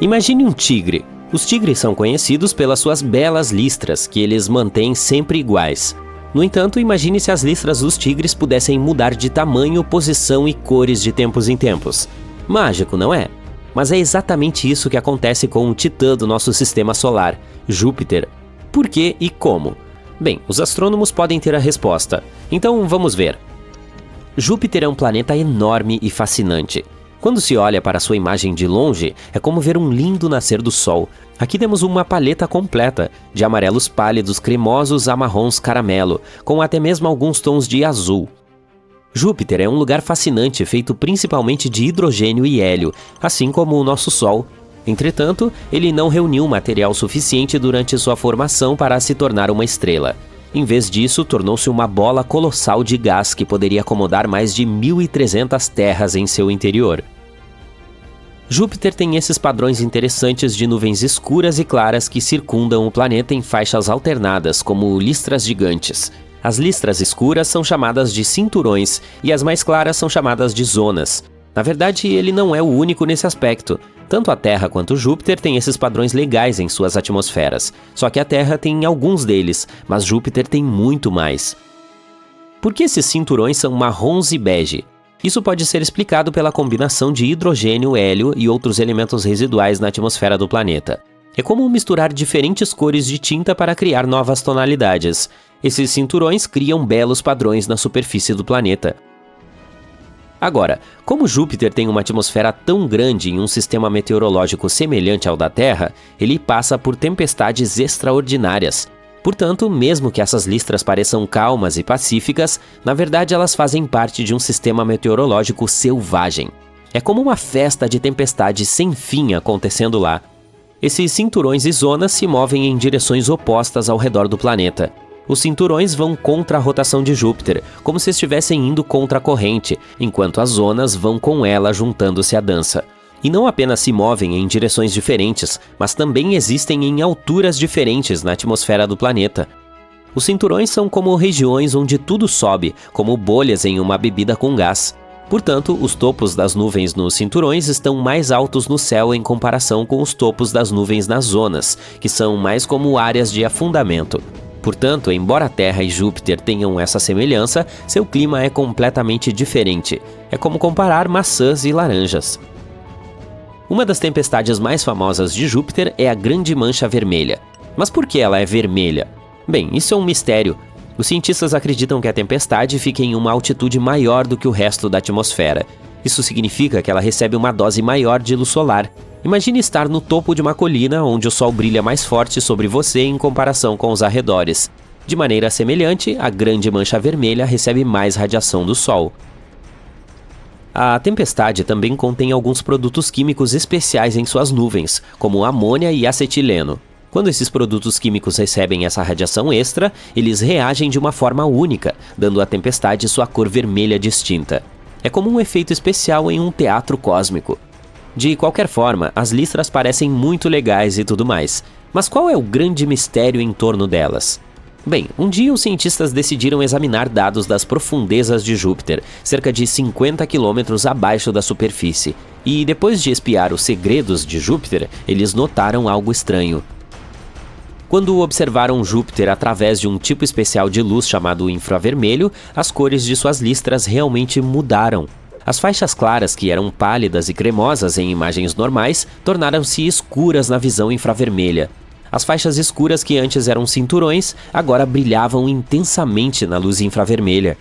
Imagine um tigre. Os tigres são conhecidos pelas suas belas listras, que eles mantêm sempre iguais. No entanto, imagine se as listras dos tigres pudessem mudar de tamanho, posição e cores de tempos em tempos. Mágico, não é? Mas é exatamente isso que acontece com o titã do nosso sistema solar, Júpiter. Por quê e como? Bem, os astrônomos podem ter a resposta. Então vamos ver. Júpiter é um planeta enorme e fascinante. Quando se olha para sua imagem de longe, é como ver um lindo nascer do Sol. Aqui temos uma paleta completa, de amarelos pálidos cremosos a marrons caramelo, com até mesmo alguns tons de azul. Júpiter é um lugar fascinante feito principalmente de hidrogênio e hélio, assim como o nosso Sol. Entretanto, ele não reuniu material suficiente durante sua formação para se tornar uma estrela. Em vez disso, tornou-se uma bola colossal de gás que poderia acomodar mais de 1.300 terras em seu interior. Júpiter tem esses padrões interessantes de nuvens escuras e claras que circundam o planeta em faixas alternadas, como listras gigantes. As listras escuras são chamadas de cinturões e as mais claras são chamadas de zonas. Na verdade, ele não é o único nesse aspecto. Tanto a Terra quanto Júpiter têm esses padrões legais em suas atmosferas. Só que a Terra tem alguns deles, mas Júpiter tem muito mais. Por que esses cinturões são marrons e bege? Isso pode ser explicado pela combinação de hidrogênio, hélio e outros elementos residuais na atmosfera do planeta. É como misturar diferentes cores de tinta para criar novas tonalidades. Esses cinturões criam belos padrões na superfície do planeta. Agora, como Júpiter tem uma atmosfera tão grande em um sistema meteorológico semelhante ao da Terra, ele passa por tempestades extraordinárias. Portanto, mesmo que essas listras pareçam calmas e pacíficas, na verdade elas fazem parte de um sistema meteorológico selvagem. É como uma festa de tempestade sem fim acontecendo lá. Esses cinturões e zonas se movem em direções opostas ao redor do planeta. Os cinturões vão contra a rotação de Júpiter, como se estivessem indo contra a corrente, enquanto as zonas vão com ela juntando-se à dança. E não apenas se movem em direções diferentes, mas também existem em alturas diferentes na atmosfera do planeta. Os cinturões são como regiões onde tudo sobe, como bolhas em uma bebida com gás. Portanto, os topos das nuvens nos cinturões estão mais altos no céu em comparação com os topos das nuvens nas zonas, que são mais como áreas de afundamento. Portanto, embora a Terra e Júpiter tenham essa semelhança, seu clima é completamente diferente. É como comparar maçãs e laranjas. Uma das tempestades mais famosas de Júpiter é a Grande Mancha Vermelha. Mas por que ela é vermelha? Bem, isso é um mistério. Os cientistas acreditam que a tempestade fica em uma altitude maior do que o resto da atmosfera. Isso significa que ela recebe uma dose maior de luz solar. Imagine estar no topo de uma colina onde o sol brilha mais forte sobre você em comparação com os arredores. De maneira semelhante, a Grande Mancha Vermelha recebe mais radiação do sol. A tempestade também contém alguns produtos químicos especiais em suas nuvens, como amônia e acetileno. Quando esses produtos químicos recebem essa radiação extra, eles reagem de uma forma única, dando à tempestade sua cor vermelha distinta. É como um efeito especial em um teatro cósmico. De qualquer forma, as listras parecem muito legais e tudo mais. Mas qual é o grande mistério em torno delas? Bem, um dia os cientistas decidiram examinar dados das profundezas de Júpiter, cerca de 50 quilômetros abaixo da superfície. E depois de espiar os segredos de Júpiter, eles notaram algo estranho. Quando observaram Júpiter através de um tipo especial de luz chamado infravermelho, as cores de suas listras realmente mudaram. As faixas claras, que eram pálidas e cremosas em imagens normais, tornaram-se escuras na visão infravermelha. As faixas escuras que antes eram cinturões, agora brilhavam intensamente na luz infravermelha.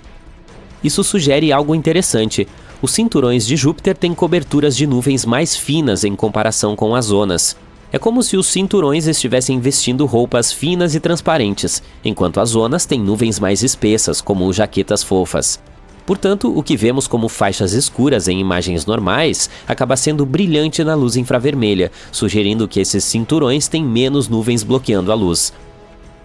Isso sugere algo interessante. Os cinturões de Júpiter têm coberturas de nuvens mais finas em comparação com as zonas. É como se os cinturões estivessem vestindo roupas finas e transparentes, enquanto as zonas têm nuvens mais espessas, como jaquetas fofas. Portanto, o que vemos como faixas escuras em imagens normais acaba sendo brilhante na luz infravermelha, sugerindo que esses cinturões têm menos nuvens bloqueando a luz.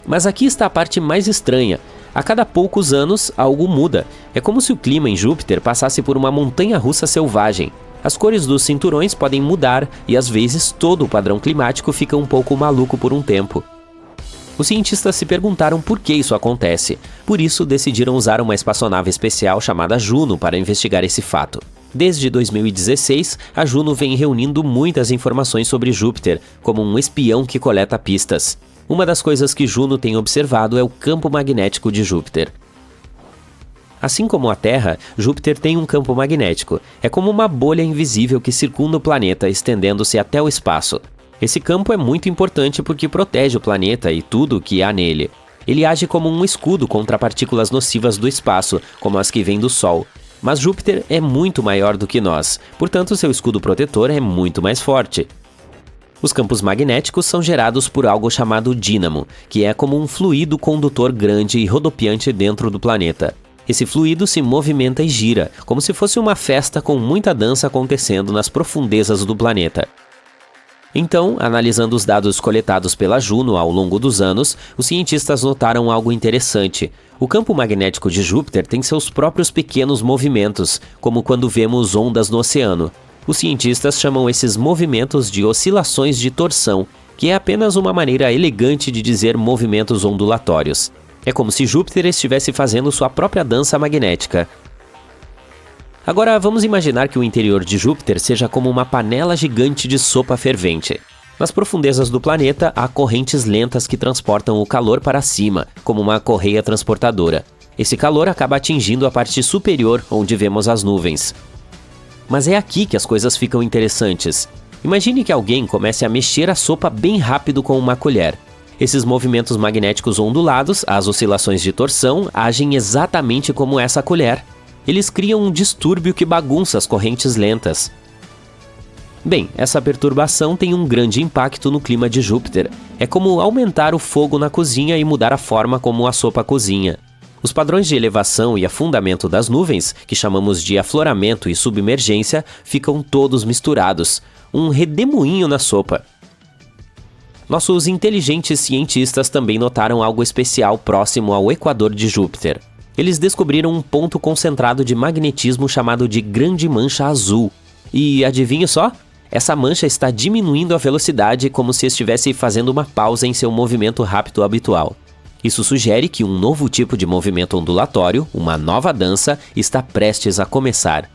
Mas aqui está a parte mais estranha. A cada poucos anos, algo muda. É como se o clima em Júpiter passasse por uma montanha-russa selvagem. As cores dos cinturões podem mudar e, às vezes, todo o padrão climático fica um pouco maluco por um tempo. Os cientistas se perguntaram por que isso acontece. Por isso, decidiram usar uma espaçonave especial chamada Juno para investigar esse fato. Desde 2016, a Juno vem reunindo muitas informações sobre Júpiter, como um espião que coleta pistas. Uma das coisas que Juno tem observado é o campo magnético de Júpiter. Assim como a Terra, Júpiter tem um campo magnético. É como uma bolha invisível que circunda o planeta, estendendo-se até o espaço. Esse campo é muito importante porque protege o planeta e tudo o que há nele. Ele age como um escudo contra partículas nocivas do espaço, como as que vêm do Sol. Mas Júpiter é muito maior do que nós, portanto seu escudo protetor é muito mais forte. Os campos magnéticos são gerados por algo chamado dínamo, que é como um fluido condutor grande e rodopiante dentro do planeta. Esse fluido se movimenta e gira, como se fosse uma festa com muita dança acontecendo nas profundezas do planeta. Então, analisando os dados coletados pela Juno ao longo dos anos, os cientistas notaram algo interessante. O campo magnético de Júpiter tem seus próprios pequenos movimentos, como quando vemos ondas no oceano. Os cientistas chamam esses movimentos de oscilações de torção, que é apenas uma maneira elegante de dizer movimentos ondulatórios. É como se Júpiter estivesse fazendo sua própria dança magnética. Agora, vamos imaginar que o interior de Júpiter seja como uma panela gigante de sopa fervente. Nas profundezas do planeta, há correntes lentas que transportam o calor para cima, como uma correia transportadora. Esse calor acaba atingindo a parte superior, onde vemos as nuvens. Mas é aqui que as coisas ficam interessantes. Imagine que alguém comece a mexer a sopa bem rápido com uma colher. Esses movimentos magnéticos ondulados, as oscilações de torção, agem exatamente como essa colher. Eles criam um distúrbio que bagunça as correntes lentas. Bem, essa perturbação tem um grande impacto no clima de Júpiter. É como aumentar o fogo na cozinha e mudar a forma como a sopa cozinha. Os padrões de elevação e afundamento das nuvens, que chamamos de afloramento e submergência, ficam todos misturados. Um redemoinho na sopa. Nossos inteligentes cientistas também notaram algo especial próximo ao equador de Júpiter. Eles descobriram um ponto concentrado de magnetismo chamado de Grande Mancha Azul. E adivinha só? Essa mancha está diminuindo a velocidade como se estivesse fazendo uma pausa em seu movimento rápido habitual. Isso sugere que um novo tipo de movimento ondulatório, uma nova dança, está prestes a começar.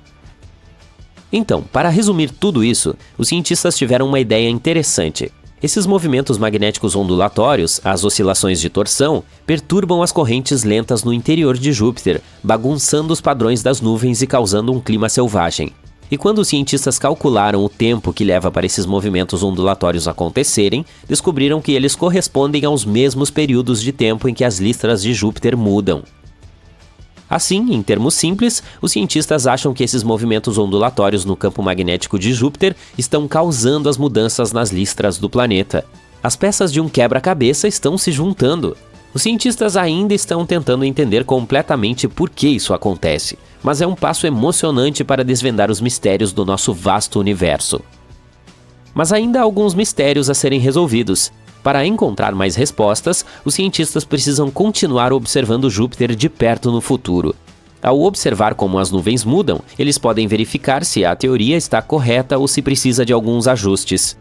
Então, para resumir tudo isso, os cientistas tiveram uma ideia interessante. Esses movimentos magnéticos ondulatórios, as oscilações de torção, perturbam as correntes lentas no interior de Júpiter, bagunçando os padrões das nuvens e causando um clima selvagem. E quando os cientistas calcularam o tempo que leva para esses movimentos ondulatórios acontecerem, descobriram que eles correspondem aos mesmos períodos de tempo em que as listras de Júpiter mudam. Assim, em termos simples, os cientistas acham que esses movimentos ondulatórios no campo magnético de Júpiter estão causando as mudanças nas listras do planeta. As peças de um quebra-cabeça estão se juntando. Os cientistas ainda estão tentando entender completamente por que isso acontece, mas é um passo emocionante para desvendar os mistérios do nosso vasto universo. Mas ainda há alguns mistérios a serem resolvidos. Para encontrar mais respostas, os cientistas precisam continuar observando Júpiter de perto no futuro. Ao observar como as nuvens mudam, eles podem verificar se a teoria está correta ou se precisa de alguns ajustes.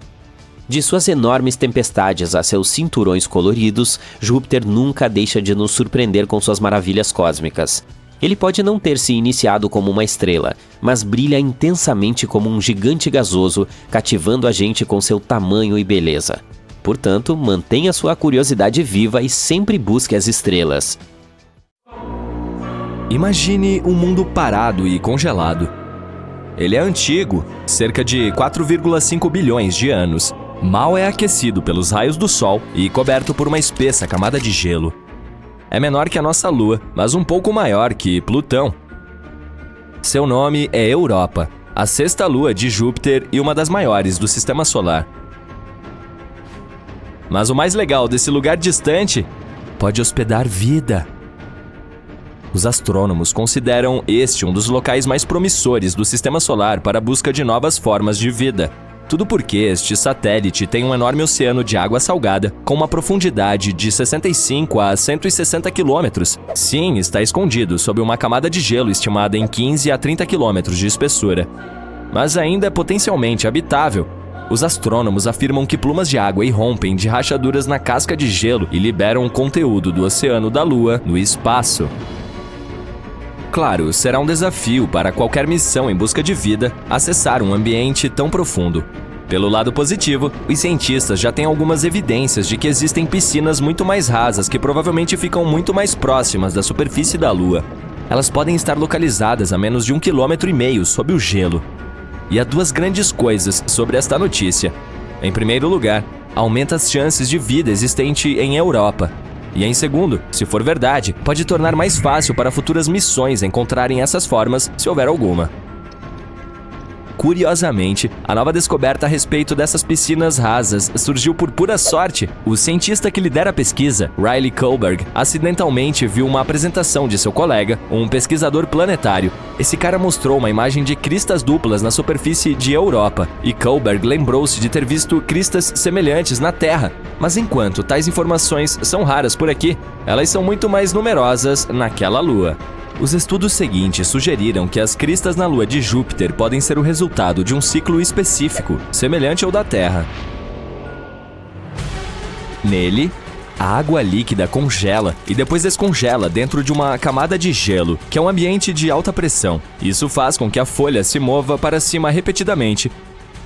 De suas enormes tempestades a seus cinturões coloridos, Júpiter nunca deixa de nos surpreender com suas maravilhas cósmicas. Ele pode não ter se iniciado como uma estrela, mas brilha intensamente como um gigante gasoso, cativando a gente com seu tamanho e beleza. Portanto, mantenha sua curiosidade viva e sempre busque as estrelas. Imagine um mundo parado e congelado. Ele é antigo, cerca de 4,5 bilhões de anos. Mal é aquecido pelos raios do Sol e coberto por uma espessa camada de gelo. É menor que a nossa Lua, mas um pouco maior que Plutão. Seu nome é Europa, a sexta lua de Júpiter e uma das maiores do Sistema Solar. Mas o mais legal desse lugar distante pode hospedar vida. Os astrônomos consideram este um dos locais mais promissores do Sistema Solar para a busca de novas formas de vida. Tudo porque este satélite tem um enorme oceano de água salgada com uma profundidade de 65 a 160 quilômetros. Sim, está escondido sob uma camada de gelo estimada em 15 a 30 quilômetros de espessura. Mas ainda é potencialmente habitável. Os astrônomos afirmam que plumas de água irrompem de rachaduras na casca de gelo e liberam o conteúdo do oceano da Lua no espaço. Claro, será um desafio para qualquer missão em busca de vida acessar um ambiente tão profundo. Pelo lado positivo, os cientistas já têm algumas evidências de que existem piscinas muito mais rasas que provavelmente ficam muito mais próximas da superfície da Lua. Elas podem estar localizadas a menos de 1,5 km sob o gelo. E há duas grandes coisas sobre esta notícia. Em primeiro lugar, aumenta as chances de vida existente em Europa. E em segundo, se for verdade, pode tornar mais fácil para futuras missões encontrarem essas formas, se houver alguma. Curiosamente, a nova descoberta a respeito dessas piscinas rasas surgiu por pura sorte. O cientista que lidera a pesquisa, Riley Kohlberg, acidentalmente viu uma apresentação de seu colega, um pesquisador planetário. Esse cara mostrou uma imagem de cristas duplas na superfície de Europa, e Kohlberg lembrou-se de ter visto cristas semelhantes na Terra. Mas enquanto tais informações são raras por aqui, elas são muito mais numerosas naquela lua. Os estudos seguintes sugeriram que as cristas na lua de Júpiter podem ser o resultado de um ciclo específico, semelhante ao da Terra. Nele, a água líquida congela e depois descongela dentro de uma camada de gelo, que é um ambiente de alta pressão. Isso faz com que a folha se mova para cima repetidamente,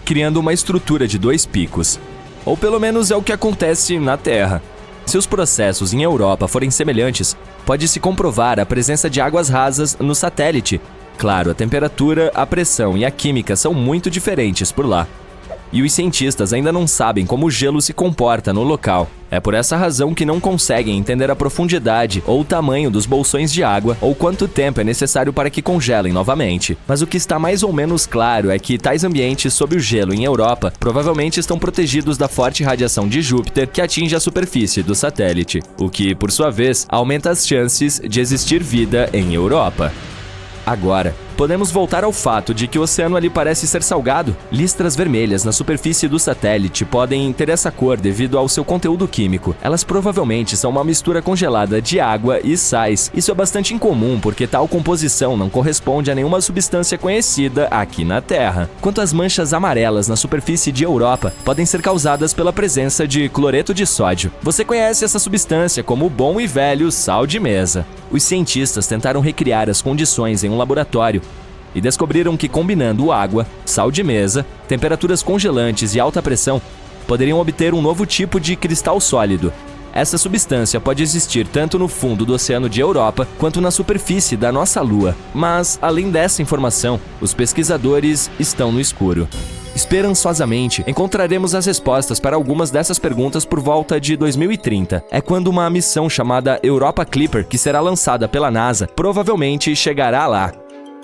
criando uma estrutura de 2 picos. Ou pelo menos é o que acontece na Terra. Se os processos em Europa forem semelhantes, pode-se comprovar a presença de águas rasas no satélite. Claro, a temperatura, a pressão e a química são muito diferentes por lá. E os cientistas ainda não sabem como o gelo se comporta no local. É por essa razão que não conseguem entender a profundidade ou o tamanho dos bolsões de água ou quanto tempo é necessário para que congelem novamente. Mas o que está mais ou menos claro é que tais ambientes sob o gelo em Europa provavelmente estão protegidos da forte radiação de Júpiter que atinge a superfície do satélite, o que, por sua vez, aumenta as chances de existir vida em Europa. Agora, podemos voltar ao fato de que o oceano ali parece ser salgado. Listras vermelhas na superfície do satélite podem ter essa cor devido ao seu conteúdo químico. Elas provavelmente são uma mistura congelada de água e sais. Isso é bastante incomum porque tal composição não corresponde a nenhuma substância conhecida aqui na Terra. Quanto às manchas amarelas na superfície de Europa, podem ser causadas pela presença de cloreto de sódio. Você conhece essa substância como o bom e velho sal de mesa. Os cientistas tentaram recriar as condições em um laboratório e descobriram que combinando água, sal de mesa, temperaturas congelantes e alta pressão, poderiam obter um novo tipo de cristal sólido. Essa substância pode existir tanto no fundo do oceano de Europa quanto na superfície da nossa Lua. Mas, além dessa informação, os pesquisadores estão no escuro. Esperançosamente, encontraremos as respostas para algumas dessas perguntas por volta de 2030. É quando uma missão chamada Europa Clipper, que será lançada pela NASA, provavelmente chegará lá.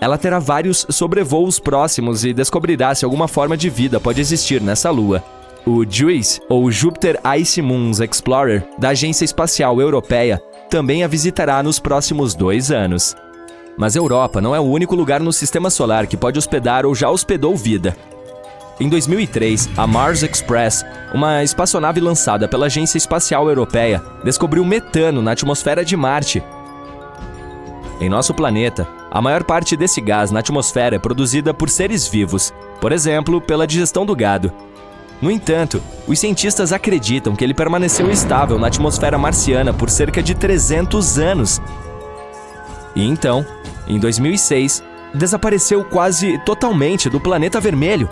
Ela terá vários sobrevoos próximos e descobrirá se alguma forma de vida pode existir nessa lua. O JUICE, ou Jupiter Ice Moons Explorer, da Agência Espacial Europeia, também a visitará nos próximos 2 anos. Mas a Europa não é o único lugar no Sistema Solar que pode hospedar ou já hospedou vida. Em 2003, a Mars Express, uma espaçonave lançada pela Agência Espacial Europeia, descobriu metano na atmosfera de Marte. Em nosso planeta, a maior parte desse gás na atmosfera é produzida por seres vivos, por exemplo, pela digestão do gado. No entanto, os cientistas acreditam que ele permaneceu estável na atmosfera marciana por cerca de 300 anos. E então, em 2006, desapareceu quase totalmente do planeta vermelho.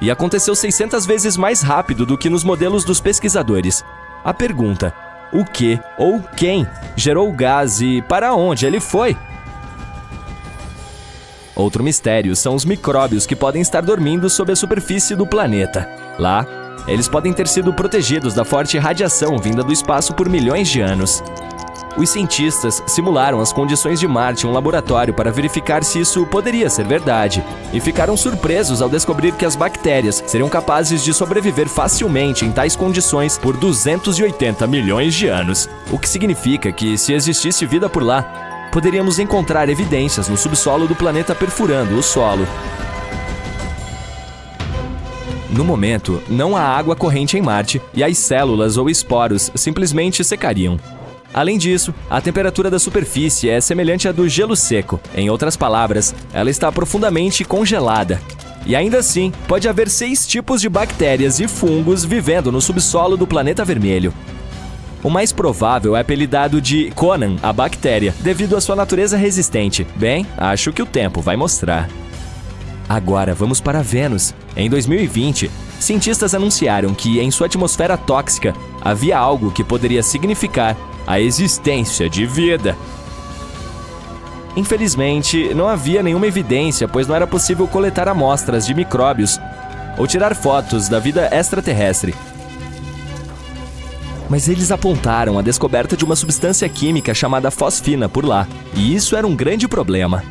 E aconteceu 600 vezes mais rápido do que nos modelos dos pesquisadores. A pergunta, o que ou quem gerou o gás e para onde ele foi? Outro mistério são os micróbios que podem estar dormindo sob a superfície do planeta. Lá, eles podem ter sido protegidos da forte radiação vinda do espaço por milhões de anos. Os cientistas simularam as condições de Marte em um laboratório para verificar se isso poderia ser verdade, e ficaram surpresos ao descobrir que as bactérias seriam capazes de sobreviver facilmente em tais condições por 280 milhões de anos, o que significa que, se existisse vida por lá, poderíamos encontrar evidências no subsolo do planeta perfurando o solo. No momento, não há água corrente em Marte e as células ou esporos simplesmente secariam. Além disso, a temperatura da superfície é semelhante à do gelo seco. Em outras palavras, ela está profundamente congelada. E ainda assim, pode haver 6 tipos de bactérias e fungos vivendo no subsolo do planeta vermelho. O mais provável é apelidado de Conan, a bactéria, devido à sua natureza resistente. Bem, acho que o tempo vai mostrar. Agora vamos para Vênus. Em 2020, cientistas anunciaram que em sua atmosfera tóxica havia algo que poderia significar a existência de vida. Infelizmente, não havia nenhuma evidência, pois não era possível coletar amostras de micróbios ou tirar fotos da vida extraterrestre. Mas eles apontaram a descoberta de uma substância química chamada fosfina por lá, e isso era um grande problema.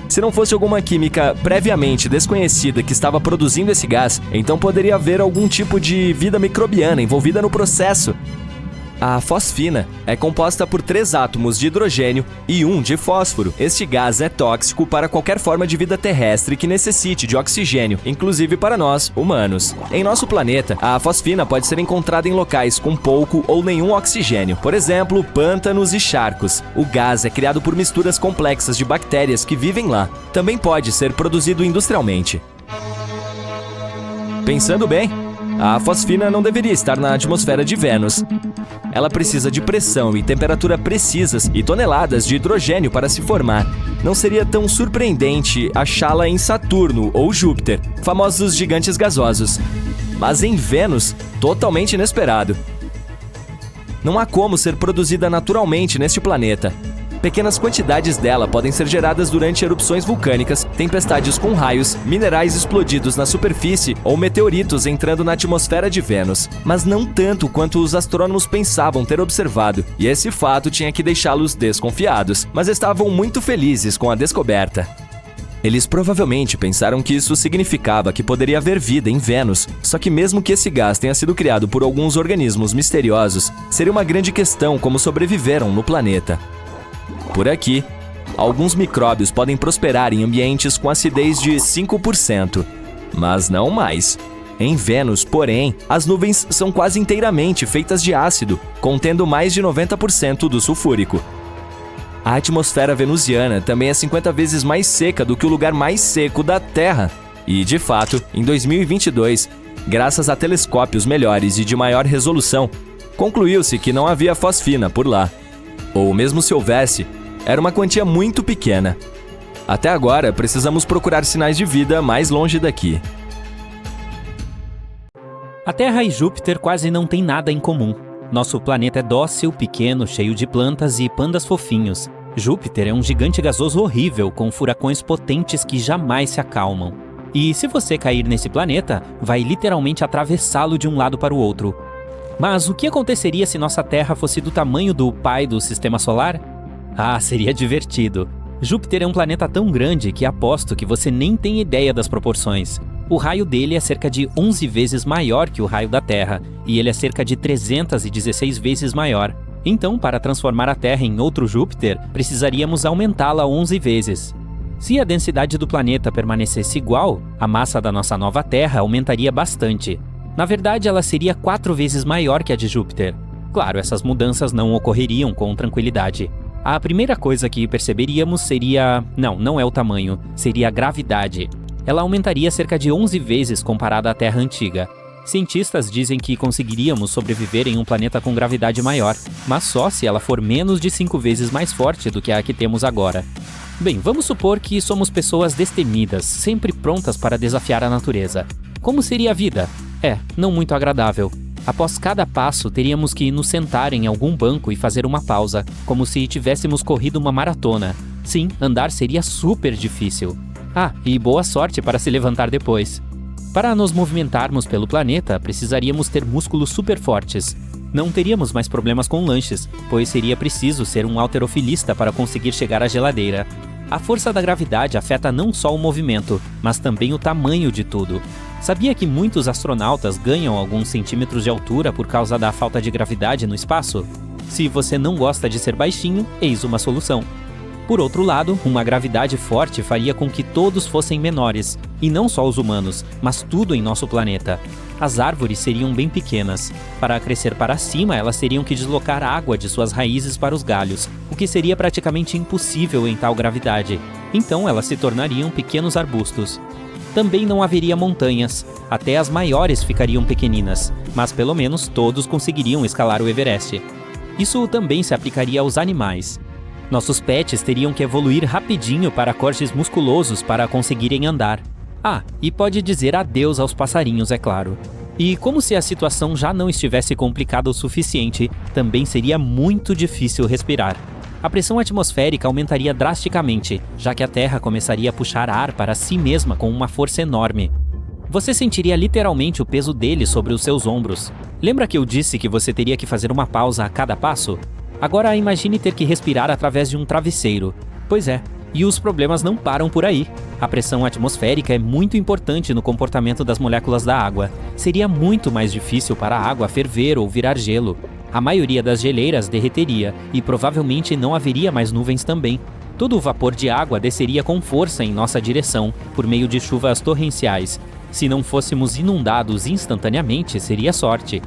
Se não fosse alguma química previamente desconhecida que estava produzindo esse gás, então poderia haver algum tipo de vida microbiana envolvida no processo. A fosfina é composta por 3 átomos de hidrogênio e 1 de fósforo. Este gás é tóxico para qualquer forma de vida terrestre que necessite de oxigênio, inclusive para nós, humanos. Em nosso planeta, a fosfina pode ser encontrada em locais com pouco ou nenhum oxigênio, por exemplo, pântanos e charcos. O gás é criado por misturas complexas de bactérias que vivem lá. Também pode ser produzido industrialmente. Pensando bem, a fosfina não deveria estar na atmosfera de Vênus. Ela precisa de pressão e temperatura precisas e toneladas de hidrogênio para se formar. Não seria tão surpreendente achá-la em Saturno ou Júpiter, famosos gigantes gasosos. Mas em Vênus, totalmente inesperado. Não há como ser produzida naturalmente neste planeta. Pequenas quantidades dela podem ser geradas durante erupções vulcânicas, tempestades com raios, minerais explodidos na superfície ou meteoritos entrando na atmosfera de Vênus. Mas não tanto quanto os astrônomos pensavam ter observado, e esse fato tinha que deixá-los desconfiados, mas estavam muito felizes com a descoberta. Eles provavelmente pensaram que isso significava que poderia haver vida em Vênus, só que mesmo que esse gás tenha sido criado por alguns organismos misteriosos, seria uma grande questão como sobreviveram no planeta. Por aqui, alguns micróbios podem prosperar em ambientes com acidez de 5%, mas não mais. Em Vênus, porém, as nuvens são quase inteiramente feitas de ácido, contendo mais de 90% do sulfúrico. A atmosfera venusiana também é 50 vezes mais seca do que o lugar mais seco da Terra. E, de fato, em 2022, graças a telescópios melhores e de maior resolução, concluiu-se que não havia fosfina por lá. Ou mesmo se houvesse, era uma quantia muito pequena. Até agora, precisamos procurar sinais de vida mais longe daqui. A Terra e Júpiter quase não têm nada em comum. Nosso planeta é dócil, pequeno, cheio de plantas e pandas fofinhos. Júpiter é um gigante gasoso horrível, com furacões potentes que jamais se acalmam. E se você cair nesse planeta, vai literalmente atravessá-lo de um lado para o outro. Mas o que aconteceria se nossa Terra fosse do tamanho do pai do Sistema Solar? Ah, seria divertido. Júpiter é um planeta tão grande que aposto que você nem tem ideia das proporções. O raio dele é cerca de 11 vezes maior que o raio da Terra, e ele é cerca de 316 vezes maior. Então, para transformar a Terra em outro Júpiter, precisaríamos aumentá-la 11 vezes. Se a densidade do planeta permanecesse igual, a massa da nossa nova Terra aumentaria bastante. Na verdade, ela seria 4 vezes maior que a de Júpiter. Claro, essas mudanças não ocorreriam com tranquilidade. A primeira coisa que perceberíamos seria... Não é o tamanho, seria a gravidade. Ela aumentaria cerca de 11 vezes comparada à Terra antiga. Cientistas dizem que conseguiríamos sobreviver em um planeta com gravidade maior, mas só se ela for menos de 5 vezes mais forte do que a que temos agora. Bem, vamos supor que somos pessoas destemidas, sempre prontas para desafiar a natureza. Como seria a vida? Não muito agradável. Após cada passo, teríamos que nos sentar em algum banco e fazer uma pausa, como se tivéssemos corrido uma maratona. Sim, andar seria super difícil. E boa sorte para se levantar depois. Para nos movimentarmos pelo planeta, precisaríamos ter músculos super fortes. Não teríamos mais problemas com lanches, pois seria preciso ser um halterofilista para conseguir chegar à geladeira. A força da gravidade afeta não só o movimento, mas também o tamanho de tudo. Sabia que muitos astronautas ganham alguns centímetros de altura por causa da falta de gravidade no espaço? Se você não gosta de ser baixinho, eis uma solução. Por outro lado, uma gravidade forte faria com que todos fossem menores, e não só os humanos, mas tudo em nosso planeta. As árvores seriam bem pequenas. Para crescer para cima, elas teriam que deslocar água de suas raízes para os galhos, o que seria praticamente impossível em tal gravidade. Então elas se tornariam pequenos arbustos. Também não haveria montanhas, até as maiores ficariam pequeninas, mas pelo menos todos conseguiriam escalar o Everest. Isso também se aplicaria aos animais. Nossos pets teriam que evoluir rapidinho para cortes musculosos para conseguirem andar. Ah, e pode dizer adeus aos passarinhos, é claro. E como se a situação já não estivesse complicada o suficiente, também seria muito difícil respirar. A pressão atmosférica aumentaria drasticamente, já que a Terra começaria a puxar ar para si mesma com uma força enorme. Você sentiria literalmente o peso dele sobre os seus ombros. Lembra que eu disse que você teria que fazer uma pausa a cada passo? Agora imagine ter que respirar através de um travesseiro. Pois é, e os problemas não param por aí. A pressão atmosférica é muito importante no comportamento das moléculas da água. Seria muito mais difícil para a água ferver ou virar gelo. A maioria das geleiras derreteria e provavelmente não haveria mais nuvens também. Todo o vapor de água desceria com força em nossa direção, por meio de chuvas torrenciais. Se não fôssemos inundados instantaneamente, seria sorte.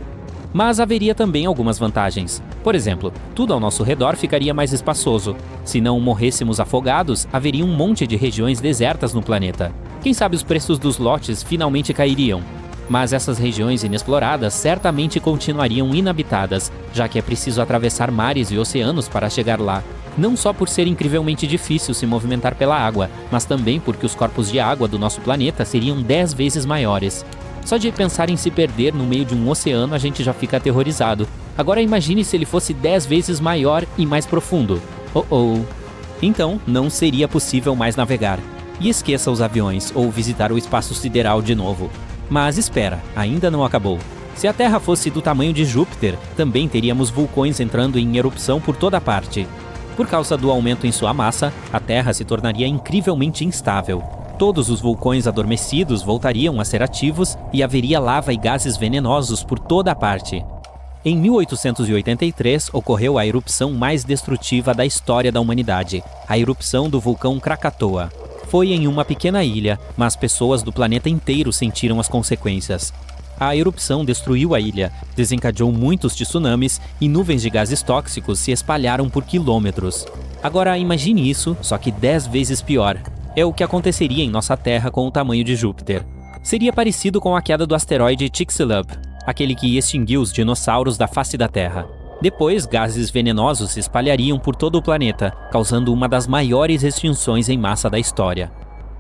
Mas haveria também algumas vantagens. Por exemplo, tudo ao nosso redor ficaria mais espaçoso. Se não morrêssemos afogados, haveria um monte de regiões desertas no planeta. Quem sabe os preços dos lotes finalmente cairiam. Mas essas regiões inexploradas certamente continuariam inabitadas, já que é preciso atravessar mares e oceanos para chegar lá. Não só por ser incrivelmente difícil se movimentar pela água, mas também porque os corpos de água do nosso planeta seriam 10 vezes maiores. Só de pensar em se perder no meio de um oceano a gente já fica aterrorizado. Agora imagine se ele fosse 10 vezes maior e mais profundo. Então, não seria possível mais navegar. E esqueça os aviões ou visitar o espaço sideral de novo. Mas espera, ainda não acabou. Se a Terra fosse do tamanho de Júpiter, também teríamos vulcões entrando em erupção por toda parte. Por causa do aumento em sua massa, a Terra se tornaria incrivelmente instável. Todos os vulcões adormecidos voltariam a ser ativos e haveria lava e gases venenosos por toda a parte. Em 1883, ocorreu a erupção mais destrutiva da história da humanidade, a erupção do vulcão Krakatoa. Foi em uma pequena ilha, mas pessoas do planeta inteiro sentiram as consequências. A erupção destruiu a ilha, desencadeou muitos tsunamis e nuvens de gases tóxicos se espalharam por quilômetros. Agora imagine isso, só que 10 vezes pior. É o que aconteceria em nossa Terra com o tamanho de Júpiter. Seria parecido com a queda do asteroide Chicxulub, aquele que extinguiu os dinossauros da face da Terra. Depois, gases venenosos se espalhariam por todo o planeta, causando uma das maiores extinções em massa da história.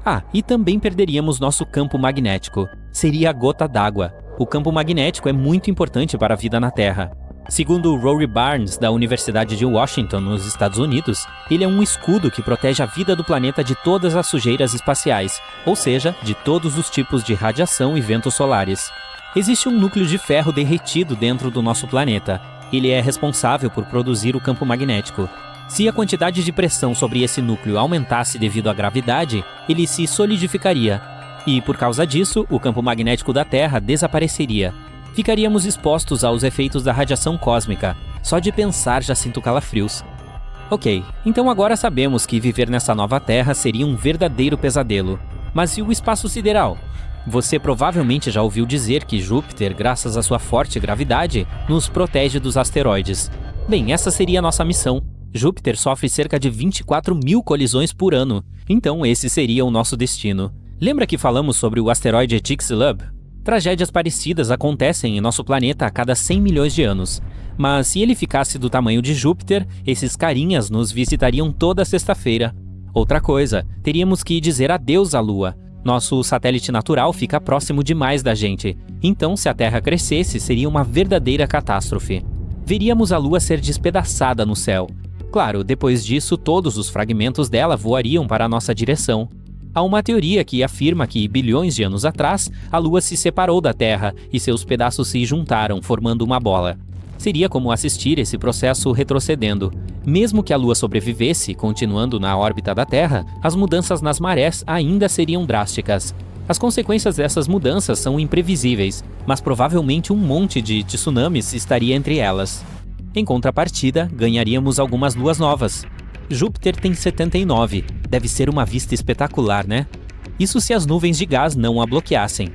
Ah, e também perderíamos nosso campo magnético. Seria a gota d'água. O campo magnético é muito importante para a vida na Terra. Segundo Rory Barnes, da Universidade de Washington, nos Estados Unidos, ele é um escudo que protege a vida do planeta de todas as sujeiras espaciais, ou seja, de todos os tipos de radiação e ventos solares. Existe um núcleo de ferro derretido dentro do nosso planeta. Ele é responsável por produzir o campo magnético. Se a quantidade de pressão sobre esse núcleo aumentasse devido à gravidade, ele se solidificaria. E, por causa disso, o campo magnético da Terra desapareceria. Ficaríamos expostos aos efeitos da radiação cósmica. Só de pensar já sinto calafrios. Ok, então agora sabemos que viver nessa nova Terra seria um verdadeiro pesadelo. Mas e o espaço sideral? Você provavelmente já ouviu dizer que Júpiter, graças à sua forte gravidade, nos protege dos asteroides. Bem, essa seria a nossa missão. Júpiter sofre cerca de 24 mil colisões por ano, então esse seria o nosso destino. Lembra que falamos sobre o asteroide Chicxulub? Tragédias parecidas acontecem em nosso planeta a cada 100 milhões de anos. Mas se ele ficasse do tamanho de Júpiter, esses carinhas nos visitariam toda sexta-feira. Outra coisa, teríamos que dizer adeus à Lua. Nosso satélite natural fica próximo demais da gente, então se a Terra crescesse seria uma verdadeira catástrofe. Veríamos a Lua ser despedaçada no céu. Claro, depois disso todos os fragmentos dela voariam para a nossa direção. Há uma teoria que afirma que, bilhões de anos atrás, a Lua se separou da Terra e seus pedaços se juntaram, formando uma bola. Seria como assistir esse processo retrocedendo. Mesmo que a Lua sobrevivesse, continuando na órbita da Terra, as mudanças nas marés ainda seriam drásticas. As consequências dessas mudanças são imprevisíveis, mas provavelmente um monte de tsunamis estaria entre elas. Em contrapartida, ganharíamos algumas luas novas. Júpiter tem 79, deve ser uma vista espetacular, né? Isso se as nuvens de gás não a bloqueassem.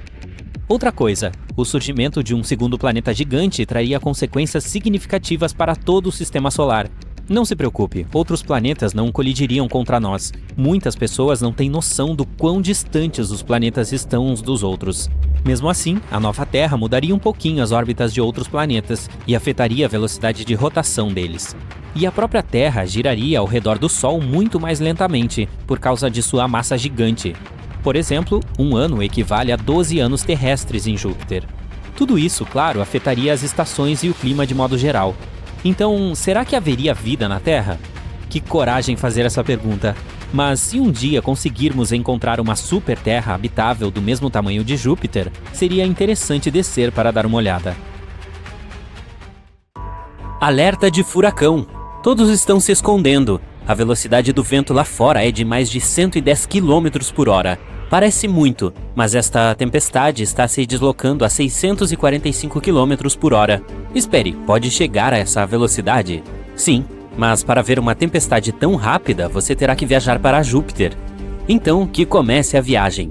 Outra coisa, o surgimento de um segundo planeta gigante traria consequências significativas para todo o sistema solar. Não se preocupe, outros planetas não colidiriam contra nós. Muitas pessoas não têm noção do quão distantes os planetas estão uns dos outros. Mesmo assim, a nova Terra mudaria um pouquinho as órbitas de outros planetas e afetaria a velocidade de rotação deles. E a própria Terra giraria ao redor do Sol muito mais lentamente, por causa de sua massa gigante. Por exemplo, um ano equivale a 12 anos terrestres em Júpiter. Tudo isso, claro, afetaria as estações e o clima de modo geral. Então, será que haveria vida na Terra? Que coragem fazer essa pergunta. Mas se um dia conseguirmos encontrar uma super Terra habitável do mesmo tamanho de Júpiter, seria interessante descer para dar uma olhada. Alerta de furacão. Todos estão se escondendo. A velocidade do vento lá fora é de mais de 110 km por hora. Parece muito, mas esta tempestade está se deslocando a 645 km por hora. Espere, pode chegar a essa velocidade? Sim, mas para ver uma tempestade tão rápida, você terá que viajar para Júpiter. Então, que comece a viagem.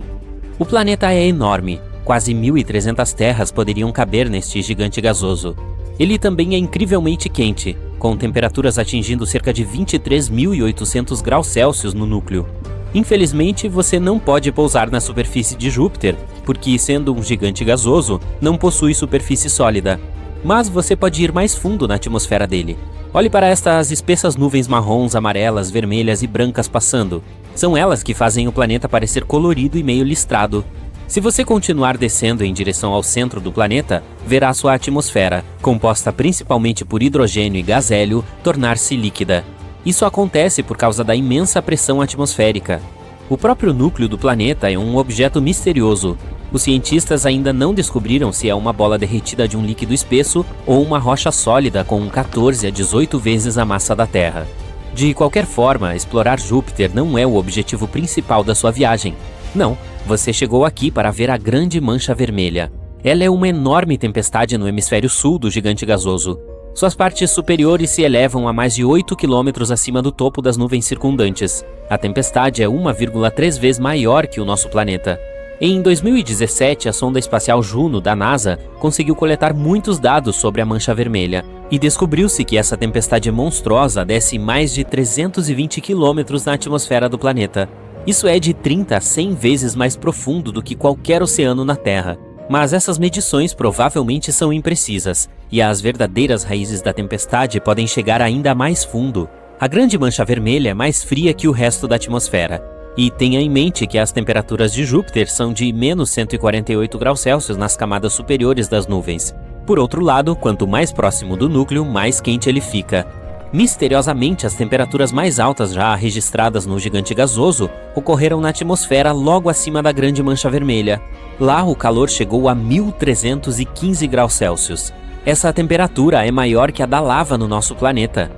O planeta é enorme. Quase 1.300 terras poderiam caber neste gigante gasoso. Ele também é incrivelmente quente, com temperaturas atingindo cerca de 23.800 graus Celsius no núcleo. Infelizmente, você não pode pousar na superfície de Júpiter, porque, sendo um gigante gasoso, não possui superfície sólida. Mas você pode ir mais fundo na atmosfera dele. Olhe para estas espessas nuvens marrons, amarelas, vermelhas e brancas passando. São elas que fazem o planeta parecer colorido e meio listrado. Se você continuar descendo em direção ao centro do planeta, verá sua atmosfera, composta principalmente por hidrogênio e gás hélio, tornar-se líquida. Isso acontece por causa da imensa pressão atmosférica. O próprio núcleo do planeta é um objeto misterioso. Os cientistas ainda não descobriram se é uma bola derretida de um líquido espesso ou uma rocha sólida com 14 a 18 vezes a massa da Terra. De qualquer forma, explorar Júpiter não é o objetivo principal da sua viagem. Não, você chegou aqui para ver a Grande Mancha Vermelha. Ela é uma enorme tempestade no hemisfério sul do gigante gasoso. Suas partes superiores se elevam a mais de 8 km acima do topo das nuvens circundantes. A tempestade é 1,3 vezes maior que o nosso planeta. Em 2017, a sonda espacial Juno, da NASA, conseguiu coletar muitos dados sobre a Mancha Vermelha. E descobriu-se que essa tempestade monstruosa desce mais de 320 km na atmosfera do planeta. Isso é de 30 a 100 vezes mais profundo do que qualquer oceano na Terra. Mas essas medições provavelmente são imprecisas, e as verdadeiras raízes da tempestade podem chegar ainda mais fundo. A Grande Mancha Vermelha é mais fria que o resto da atmosfera. E tenha em mente que as temperaturas de Júpiter são de menos 148 graus Celsius nas camadas superiores das nuvens. Por outro lado, quanto mais próximo do núcleo, mais quente ele fica. Misteriosamente, as temperaturas mais altas já registradas no gigante gasoso ocorreram na atmosfera logo acima da Grande Mancha Vermelha. Lá, o calor chegou a 1.315 graus Celsius. Essa temperatura é maior que a da lava no nosso planeta.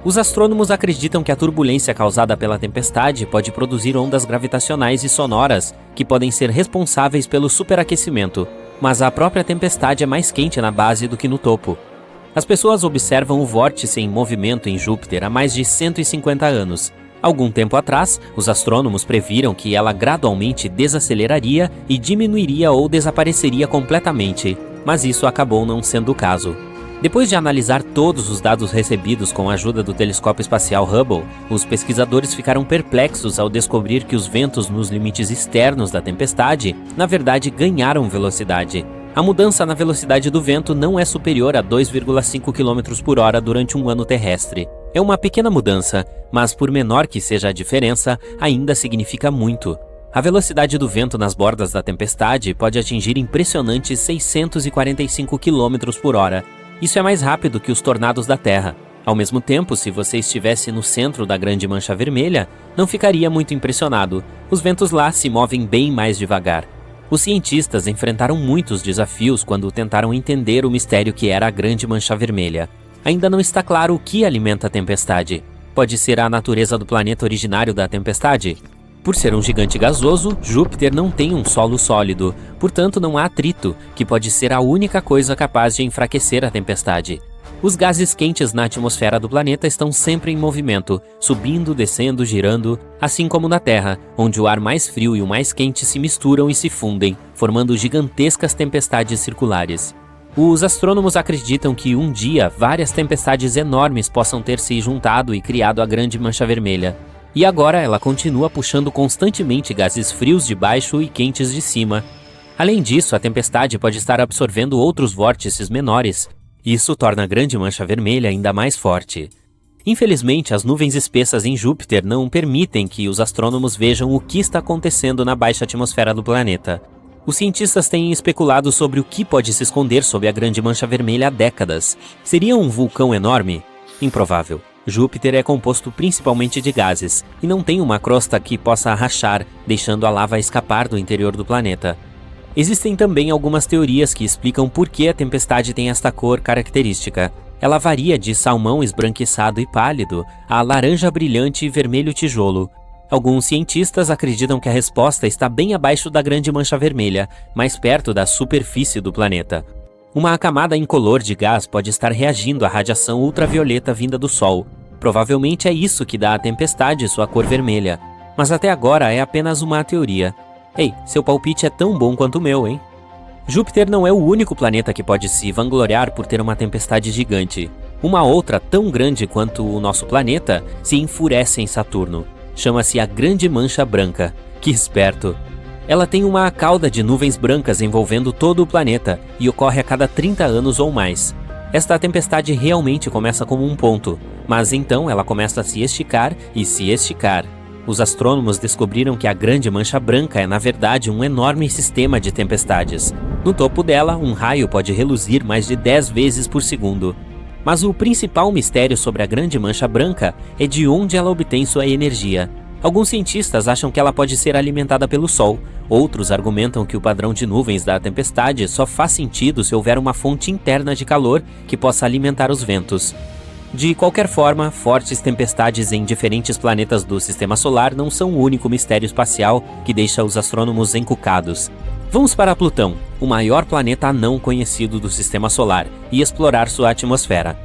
Os astrônomos acreditam que a turbulência causada pela tempestade pode produzir ondas gravitacionais e sonoras que podem ser responsáveis pelo superaquecimento, mas a própria tempestade é mais quente na base do que no topo. As pessoas observam o vórtice em movimento em Júpiter há mais de 150 anos. Algum tempo atrás, os astrônomos previram que ela gradualmente desaceleraria e diminuiria ou desapareceria completamente, mas isso acabou não sendo o caso. Depois de analisar todos os dados recebidos com a ajuda do telescópio espacial Hubble, os pesquisadores ficaram perplexos ao descobrir que os ventos nos limites externos da tempestade, na verdade, ganharam velocidade. A mudança na velocidade do vento não é superior a 2,5 km por hora durante um ano terrestre. É uma pequena mudança, mas por menor que seja a diferença, ainda significa muito. A velocidade do vento nas bordas da tempestade pode atingir impressionantes 645 km por hora. Isso é mais rápido que os tornados da Terra. Ao mesmo tempo, se você estivesse no centro da Grande Mancha Vermelha, não ficaria muito impressionado. Os ventos lá se movem bem mais devagar. Os cientistas enfrentaram muitos desafios quando tentaram entender o mistério que era a Grande Mancha Vermelha. Ainda não está claro o que alimenta a tempestade. Pode ser a natureza do planeta originário da tempestade? Por ser um gigante gasoso, Júpiter não tem um solo sólido, portanto não há atrito, que pode ser a única coisa capaz de enfraquecer a tempestade. Os gases quentes na atmosfera do planeta estão sempre em movimento, subindo, descendo, girando, assim como na Terra, onde o ar mais frio e o mais quente se misturam e se fundem, formando gigantescas tempestades circulares. Os astrônomos acreditam que um dia várias tempestades enormes possam ter se juntado e criado a Grande Mancha Vermelha. E agora ela continua puxando constantemente gases frios de baixo e quentes de cima. Além disso, a tempestade pode estar absorvendo outros vórtices menores. Isso torna a Grande Mancha Vermelha ainda mais forte. Infelizmente, as nuvens espessas em Júpiter não permitem que os astrônomos vejam o que está acontecendo na baixa atmosfera do planeta. Os cientistas têm especulado sobre o que pode se esconder sob a Grande Mancha Vermelha há décadas. Seria um vulcão enorme? Improvável. Júpiter é composto principalmente de gases, e não tem uma crosta que possa rachar, deixando a lava escapar do interior do planeta. Existem também algumas teorias que explicam por que a tempestade tem esta cor característica. Ela varia de salmão esbranquiçado e pálido a laranja brilhante e vermelho tijolo. Alguns cientistas acreditam que a resposta está bem abaixo da Grande Mancha Vermelha, mais perto da superfície do planeta. Uma camada incolor de gás pode estar reagindo à radiação ultravioleta vinda do Sol. Provavelmente é isso que dá à tempestade sua cor vermelha. Mas até agora é apenas uma teoria. Ei, seu palpite é tão bom quanto o meu, hein? Júpiter não é o único planeta que pode se vangloriar por ter uma tempestade gigante. Uma outra, tão grande quanto o nosso planeta, se enfurece em Saturno. Chama-se a Grande Mancha Branca. Que esperto! Ela tem uma cauda de nuvens brancas envolvendo todo o planeta e ocorre a cada 30 anos ou mais. Esta tempestade realmente começa como um ponto, mas então ela começa a se esticar e se esticar. Os astrônomos descobriram que a Grande Mancha Branca é, na verdade, um enorme sistema de tempestades. No topo dela, um raio pode reluzir mais de 10 vezes por segundo. Mas o principal mistério sobre a Grande Mancha Branca é de onde ela obtém sua energia. Alguns cientistas acham que ela pode ser alimentada pelo Sol. Outros argumentam que o padrão de nuvens da tempestade só faz sentido se houver uma fonte interna de calor que possa alimentar os ventos. De qualquer forma, fortes tempestades em diferentes planetas do Sistema Solar não são o único mistério espacial que deixa os astrônomos encucados. Vamos para Plutão, o maior planeta anão conhecido do Sistema Solar, e explorar sua atmosfera.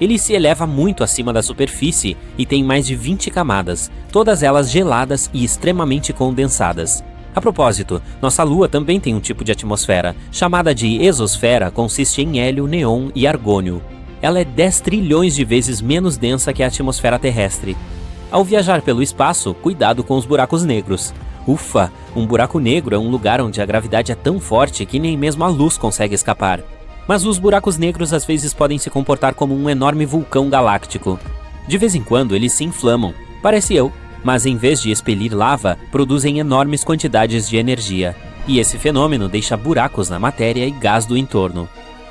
Ele se eleva muito acima da superfície e tem mais de 20 camadas, todas elas geladas e extremamente condensadas. A propósito, nossa Lua também tem um tipo de atmosfera, chamada de exosfera, consiste em hélio, neon e argônio. Ela é 10 trilhões de vezes menos densa que a atmosfera terrestre. Ao viajar pelo espaço, cuidado com os buracos negros. Ufa, um buraco negro é um lugar onde a gravidade é tão forte que nem mesmo a luz consegue escapar. Mas os buracos negros às vezes podem se comportar como um enorme vulcão galáctico. De vez em quando eles se inflamam, parece eu, mas em vez de expelir lava, produzem enormes quantidades de energia. E esse fenômeno deixa buracos na matéria e gás do entorno.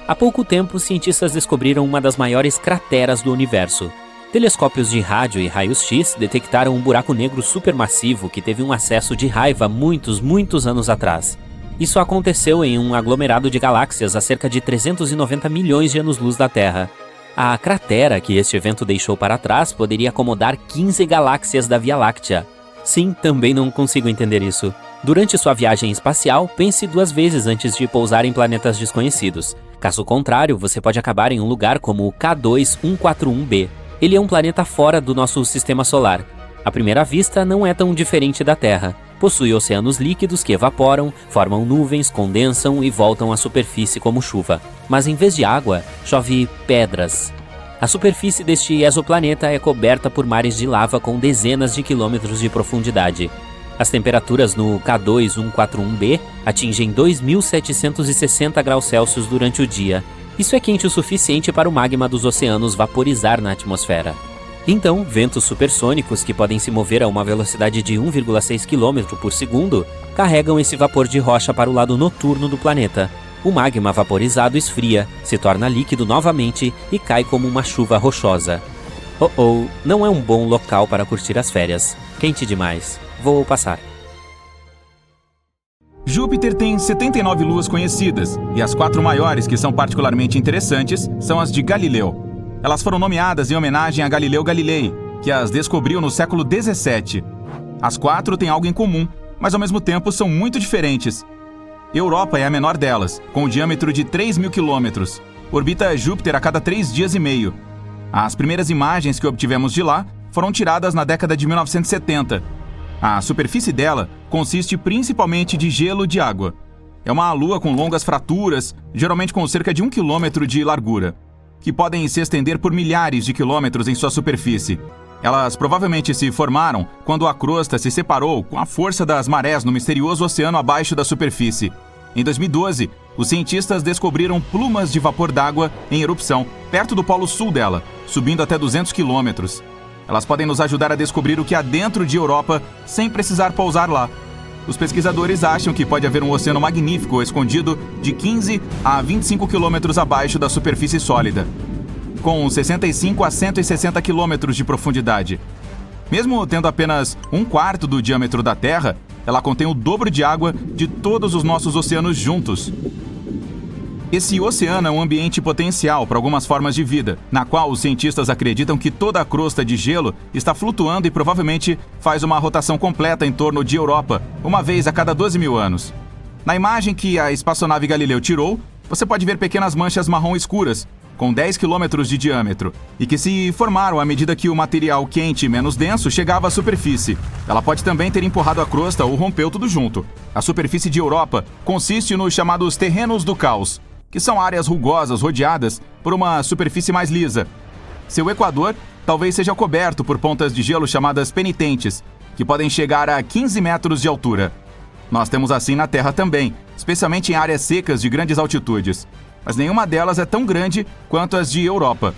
Há pouco tempo, cientistas descobriram uma das maiores crateras do universo. Telescópios de rádio e raios-x detectaram um buraco negro supermassivo que teve um acesso de raiva muitos anos atrás. Isso aconteceu em um aglomerado de galáxias a cerca de 390 milhões de anos-luz da Terra. A cratera que este evento deixou para trás poderia acomodar 15 galáxias da Via Láctea. Sim, também não consigo entender isso. Durante sua viagem espacial, pense 2 vezes antes de pousar em planetas desconhecidos. Caso contrário, você pode acabar em um lugar como o K2141b. Ele é um planeta fora do nosso sistema solar. À primeira vista, não é tão diferente da Terra. Possui oceanos líquidos que evaporam, formam nuvens, condensam e voltam à superfície como chuva. Mas em vez de água, chove pedras. A superfície deste exoplaneta é coberta por mares de lava com dezenas de quilômetros de profundidade. As temperaturas no K2141b atingem 2.760 graus Celsius durante o dia. Isso é quente o suficiente para o magma dos oceanos vaporizar na atmosfera. Então, ventos supersônicos que podem se mover a uma velocidade de 1,6 km por segundo carregam esse vapor de rocha para o lado noturno do planeta. O magma vaporizado esfria, se torna líquido novamente e cai como uma chuva rochosa. Não é um bom local para curtir as férias. Quente demais. Vou passar. Júpiter tem 79 luas conhecidas, e as 4 maiores que são particularmente interessantes são as de Galileu. Elas foram nomeadas em homenagem a Galileu Galilei, que as descobriu no século XVII. As 4 têm algo em comum, mas ao mesmo tempo são muito diferentes. Europa é a menor delas, com um diâmetro de 3.000 quilômetros. Orbita Júpiter a cada 3 dias e meio. As primeiras imagens que obtivemos de lá foram tiradas na década de 1970. A superfície dela consiste principalmente de gelo de água. É uma lua com longas fraturas, geralmente com cerca de 1 quilômetro de largura, que podem se estender por milhares de quilômetros em sua superfície. Elas provavelmente se formaram quando a crosta se separou com a força das marés no misterioso oceano abaixo da superfície. Em 2012, os cientistas descobriram plumas de vapor d'água em erupção, perto do polo sul dela, subindo até 200 quilômetros. Elas podem nos ajudar a descobrir o que há dentro de Europa sem precisar pousar lá. Os pesquisadores acham que pode haver um oceano magnífico escondido de 15 a 25 quilômetros abaixo da superfície sólida, com 65 a 160 quilômetros de profundidade. Mesmo tendo apenas 1/4 do diâmetro da Terra, ela contém o dobro de água de todos os nossos oceanos juntos. Esse oceano é um ambiente potencial para algumas formas de vida, na qual os cientistas acreditam que toda a crosta de gelo está flutuando e provavelmente faz uma rotação completa em torno de Europa, uma vez a cada 12 mil anos. Na imagem que a espaçonave Galileu tirou, você pode ver pequenas manchas marrom escuras, com 10 quilômetros de diâmetro, e que se formaram à medida que o material quente e menos denso chegava à superfície. Ela pode também ter empurrado a crosta ou rompeu tudo junto. A superfície de Europa consiste nos chamados terrenos do caos, que são áreas rugosas rodeadas por uma superfície mais lisa. Seu equador talvez seja coberto por pontas de gelo chamadas penitentes, que podem chegar a 15 metros de altura. Nós temos assim na Terra também, especialmente em áreas secas de grandes altitudes. Mas nenhuma delas é tão grande quanto as de Europa.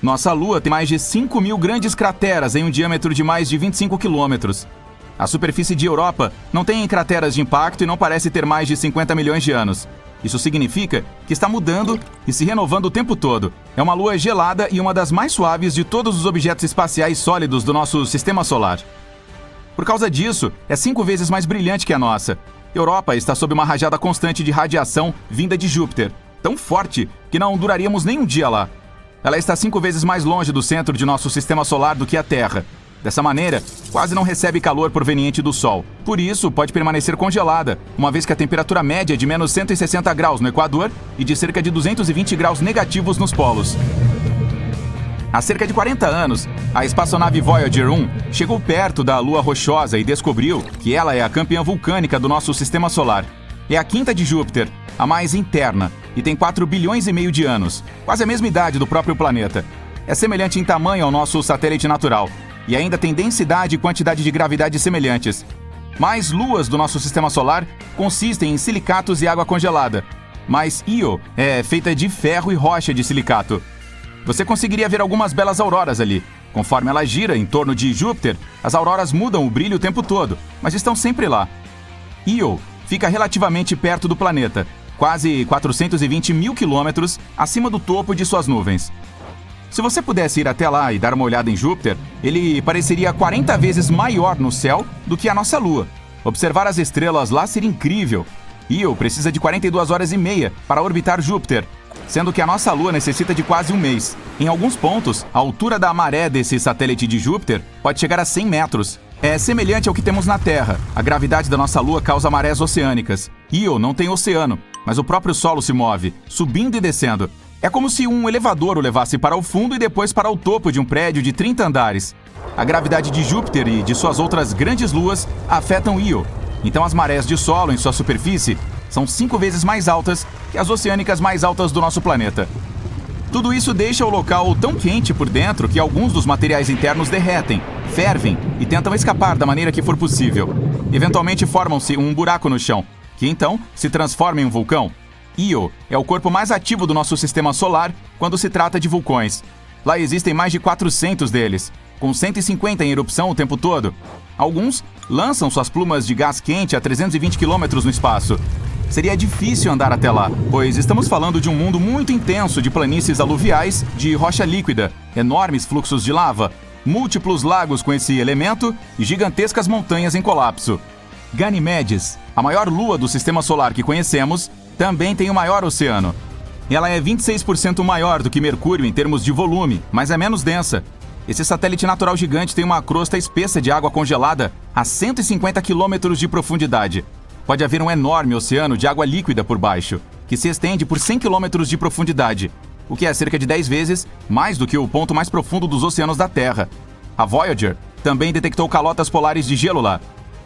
Nossa Lua tem mais de 5.000 grandes crateras em um diâmetro de mais de 25 quilômetros. A superfície de Europa não tem crateras de impacto e não parece ter mais de 50 milhões de anos. Isso significa que está mudando e se renovando o tempo todo. É uma lua gelada e uma das mais suaves de todos os objetos espaciais sólidos do nosso sistema solar. Por causa disso, é 5 vezes mais brilhante que a nossa. Europa está sob uma rajada constante de radiação vinda de Júpiter, tão forte que não duraríamos nem um dia lá. Ela está 5 vezes mais longe do centro de nosso sistema solar do que a Terra. Dessa maneira, quase não recebe calor proveniente do Sol. Por isso, pode permanecer congelada, uma vez que a temperatura média é de menos 160 graus no Equador e de cerca de 220 graus negativos nos polos. Há cerca de 40 anos, a espaçonave Voyager 1 chegou perto da Lua rochosa e descobriu que ela é a campeã vulcânica do nosso sistema solar. É a quinta de Júpiter, a mais interna, e tem 4 bilhões e meio de anos, quase a mesma idade do próprio planeta. É semelhante em tamanho ao nosso satélite natural, e ainda tem densidade e quantidade de gravidade semelhantes. Mais luas do nosso sistema solar consistem em silicatos e água congelada, mas Io é feita de ferro e rocha de silicato. Você conseguiria ver algumas belas auroras ali. Conforme ela gira em torno de Júpiter, as auroras mudam o brilho o tempo todo, mas estão sempre lá. Io fica relativamente perto do planeta, quase 420 mil quilômetros acima do topo de suas nuvens. Se você pudesse ir até lá e dar uma olhada em Júpiter, ele pareceria 40 vezes maior no céu do que a nossa Lua. Observar as estrelas lá seria incrível. Io precisa de 42 horas e meia para orbitar Júpiter, sendo que a nossa Lua necessita de quase um mês. Em alguns pontos, a altura da maré desse satélite de Júpiter pode chegar a 100 metros. É semelhante ao que temos na Terra. A gravidade da nossa Lua causa marés oceânicas. Io não tem oceano, mas o próprio solo se move, subindo e descendo. É como se um elevador o levasse para o fundo e depois para o topo de um prédio de 30 andares. A gravidade de Júpiter e de suas outras grandes luas afetam Io. Então as marés de solo em sua superfície são 5 vezes mais altas que as oceânicas mais altas do nosso planeta. Tudo isso deixa o local tão quente por dentro que alguns dos materiais internos derretem, fervem e tentam escapar da maneira que for possível. Eventualmente formam-se um buraco no chão, que então se transforma em um vulcão. Io é o corpo mais ativo do nosso sistema solar quando se trata de vulcões. Lá existem mais de 400 deles, com 150 em erupção o tempo todo. Alguns lançam suas plumas de gás quente a 320 km no espaço. Seria difícil andar até lá, pois estamos falando de um mundo muito intenso de planícies aluviais de rocha líquida, enormes fluxos de lava, múltiplos lagos com esse elemento e gigantescas montanhas em colapso. Ganimedes, a maior lua do sistema solar que conhecemos, também tem o maior oceano. Ela é 26% maior do que Mercúrio em termos de volume, mas é menos densa. Esse satélite natural gigante tem uma crosta espessa de água congelada a 150 quilômetros de profundidade. Pode haver um enorme oceano de água líquida por baixo, que se estende por 100 quilômetros de profundidade, o que é cerca de 10 vezes mais do que o ponto mais profundo dos oceanos da Terra. A Voyager também detectou calotas polares de gelo lá.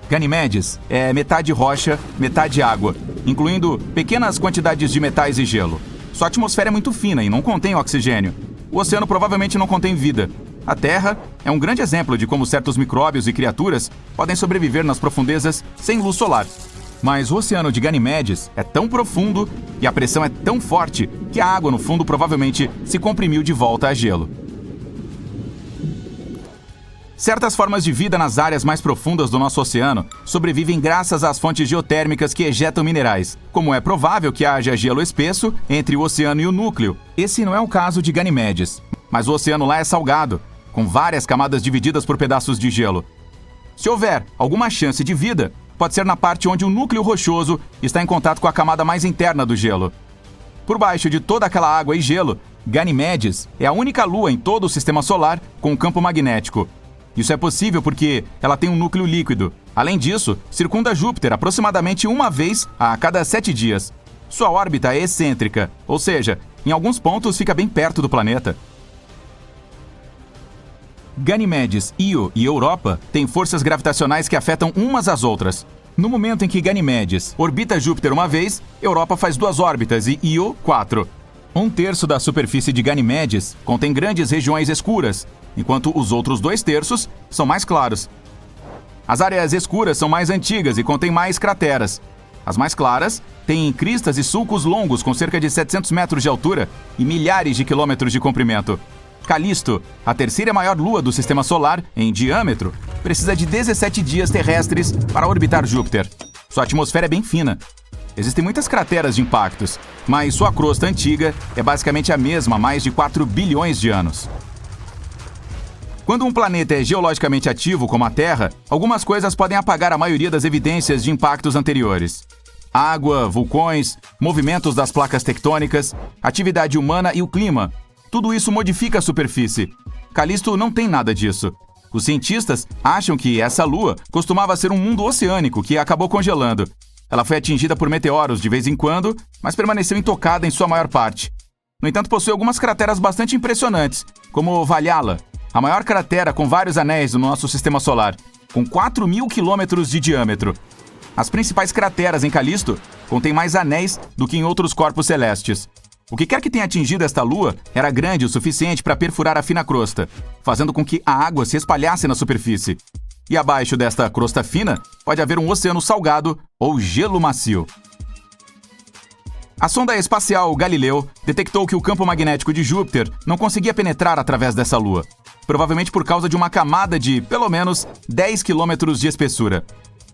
Ganimedes é metade rocha, metade água, incluindo pequenas quantidades de metais e gelo. Sua atmosfera é muito fina e não contém oxigênio. O oceano provavelmente não contém vida. A Terra é um grande exemplo de como certos micróbios e criaturas podem sobreviver nas profundezas sem luz solar. Mas o oceano de Ganimedes é tão profundo e a pressão é tão forte que a água no fundo provavelmente se comprimiu de volta a gelo. Certas formas de vida nas áreas mais profundas do nosso oceano sobrevivem graças às fontes geotérmicas que ejetam minerais. Como é provável que haja gelo espesso entre o oceano e o núcleo, esse não é o caso de Ganimedes. Mas o oceano lá é salgado, com várias camadas divididas por pedaços de gelo. Se houver alguma chance de vida, pode ser na parte onde o núcleo rochoso está em contato com a camada mais interna do gelo. Por baixo de toda aquela água e gelo, Ganimedes é a única lua em todo o sistema solar com um campo magnético. Isso é possível porque ela tem um núcleo líquido. Além disso, circunda Júpiter aproximadamente uma vez a cada 7 dias. Sua órbita é excêntrica, ou seja, em alguns pontos fica bem perto do planeta. Ganimedes, Io e Europa têm forças gravitacionais que afetam umas às outras. No momento em que Ganimedes orbita Júpiter uma vez, Europa faz 2 órbitas e Io 4. 1/3 da superfície de Ganimedes contém grandes regiões escuras, enquanto os outros 2/3 são mais claros. As áreas escuras são mais antigas e contêm mais crateras. As mais claras têm cristas e sulcos longos com cerca de 700 metros de altura e milhares de quilômetros de comprimento. Calisto, a terceira maior lua do sistema solar em diâmetro, precisa de 17 dias terrestres para orbitar Júpiter. Sua atmosfera é bem fina. Existem muitas crateras de impactos, mas sua crosta antiga é basicamente a mesma há mais de 4 bilhões de anos. Quando um planeta é geologicamente ativo, como a Terra, algumas coisas podem apagar a maioria das evidências de impactos anteriores. Água, vulcões, movimentos das placas tectônicas, atividade humana e o clima. Tudo isso modifica a superfície. Calisto não tem nada disso. Os cientistas acham que essa lua costumava ser um mundo oceânico que acabou congelando. Ela foi atingida por meteoros de vez em quando, mas permaneceu intocada em sua maior parte. No entanto, possui algumas crateras bastante impressionantes, como Valhalla, a maior cratera com vários anéis do nosso sistema solar, com 4.000 quilômetros de diâmetro. As principais crateras em Calisto contêm mais anéis do que em outros corpos celestes. O que quer que tenha atingido esta lua era grande o suficiente para perfurar a fina crosta, fazendo com que a água se espalhasse na superfície. E abaixo desta crosta fina pode haver um oceano salgado ou gelo macio. A sonda espacial Galileu detectou que o campo magnético de Júpiter não conseguia penetrar através dessa lua, provavelmente por causa de uma camada de, pelo menos, 10 quilômetros de espessura.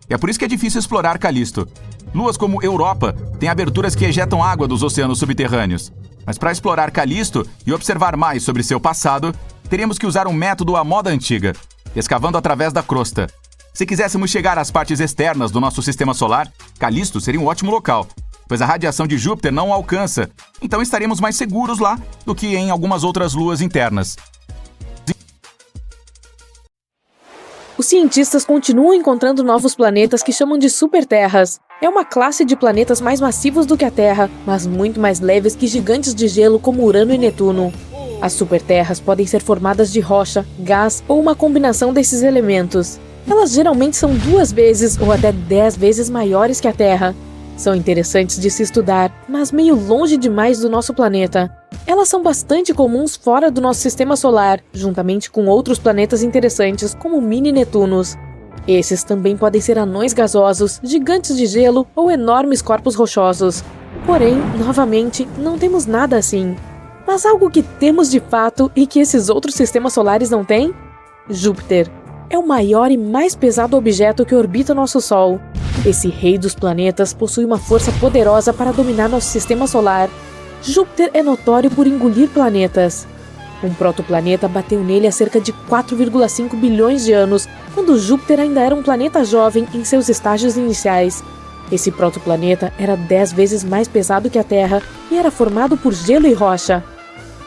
É por isso que é difícil explorar Calisto. Luas como Europa têm aberturas que ejetam água dos oceanos subterrâneos. Mas para explorar Calisto e observar mais sobre seu passado, teríamos que usar um método à moda antiga, escavando através da crosta. Se quiséssemos chegar às partes externas do nosso sistema solar, Calisto seria um ótimo local, pois a radiação de Júpiter não o alcança, então estaríamos mais seguros lá do que em algumas outras luas internas. Os cientistas continuam encontrando novos planetas que chamam de superterras. É uma classe de planetas mais massivos do que a Terra, mas muito mais leves que gigantes de gelo como Urano e Netuno. As superterras podem ser formadas de rocha, gás ou uma combinação desses elementos. Elas geralmente são 2 vezes ou até 10 vezes maiores que a Terra. São interessantes de se estudar, mas meio longe demais do nosso planeta. Elas são bastante comuns fora do nosso sistema solar, juntamente com outros planetas interessantes como mini-Netunos. Esses também podem ser anões gasosos, gigantes de gelo ou enormes corpos rochosos. Porém, novamente, não temos nada assim. Mas algo que temos de fato e que esses outros sistemas solares não têm? Júpiter. É o maior e mais pesado objeto que orbita nosso Sol. Esse rei dos planetas possui uma força poderosa para dominar nosso sistema solar. Júpiter é notório por engolir planetas. Um protoplaneta bateu nele há cerca de 4,5 bilhões de anos, quando Júpiter ainda era um planeta jovem em seus estágios iniciais. Esse protoplaneta era 10 vezes mais pesado que a Terra e era formado por gelo e rocha.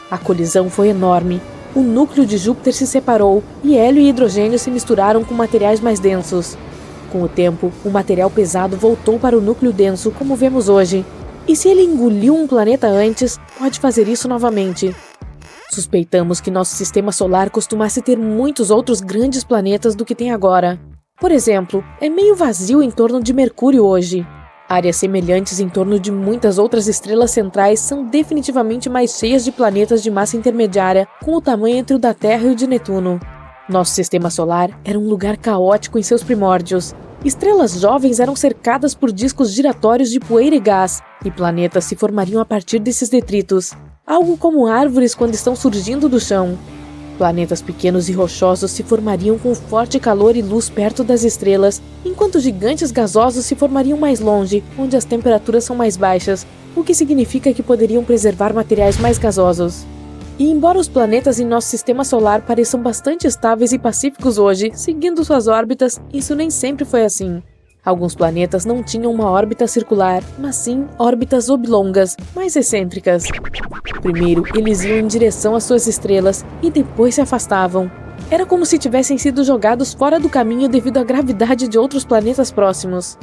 A colisão foi enorme. O núcleo de Júpiter se separou e hélio e hidrogênio se misturaram com materiais mais densos. Com o tempo, o material pesado voltou para o núcleo denso, como vemos hoje. E se ele engoliu um planeta antes, pode fazer isso novamente. Suspeitamos que nosso sistema solar costumasse ter muitos outros grandes planetas do que tem agora. Por exemplo, é meio vazio em torno de Mercúrio hoje. Áreas semelhantes em torno de muitas outras estrelas centrais são definitivamente mais cheias de planetas de massa intermediária, com o tamanho entre o da Terra e o de Netuno. Nosso sistema solar era um lugar caótico em seus primórdios. Estrelas jovens eram cercadas por discos giratórios de poeira e gás, e planetas se formariam a partir desses detritos, algo como árvores quando estão surgindo do chão. Planetas pequenos e rochosos se formariam com forte calor e luz perto das estrelas, enquanto gigantes gasosos se formariam mais longe, onde as temperaturas são mais baixas, o que significa que poderiam preservar materiais mais gasosos. E embora os planetas em nosso sistema solar pareçam bastante estáveis e pacíficos hoje, seguindo suas órbitas, isso nem sempre foi assim. Alguns planetas não tinham uma órbita circular, mas sim órbitas oblongas, mais excêntricas. Primeiro, eles iam em direção às suas estrelas e depois se afastavam. Era como se tivessem sido jogados fora do caminho devido à gravidade de outros planetas próximos.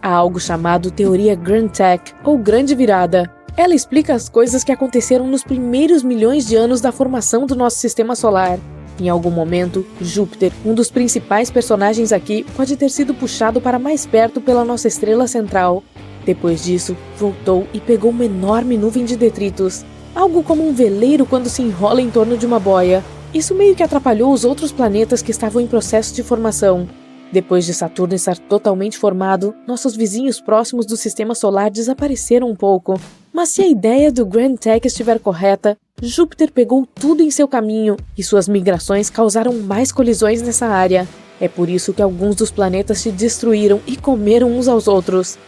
Há algo chamado Teoria Grand Tech, ou Grande Virada. Ela explica as coisas que aconteceram nos primeiros milhões de anos da formação do nosso sistema solar. Em algum momento, Júpiter, um dos principais personagens aqui, pode ter sido puxado para mais perto pela nossa estrela central. Depois disso, voltou e pegou uma enorme nuvem de detritos, algo como um veleiro quando se enrola em torno de uma boia. Isso meio que atrapalhou os outros planetas que estavam em processo de formação. Depois de Saturno estar totalmente formado, nossos vizinhos próximos do sistema solar desapareceram um pouco. Mas se a ideia do Grand Tech estiver correta, Júpiter pegou tudo em seu caminho e suas migrações causaram mais colisões nessa área. É por isso que alguns dos planetas se destruíram e comeram uns aos outros.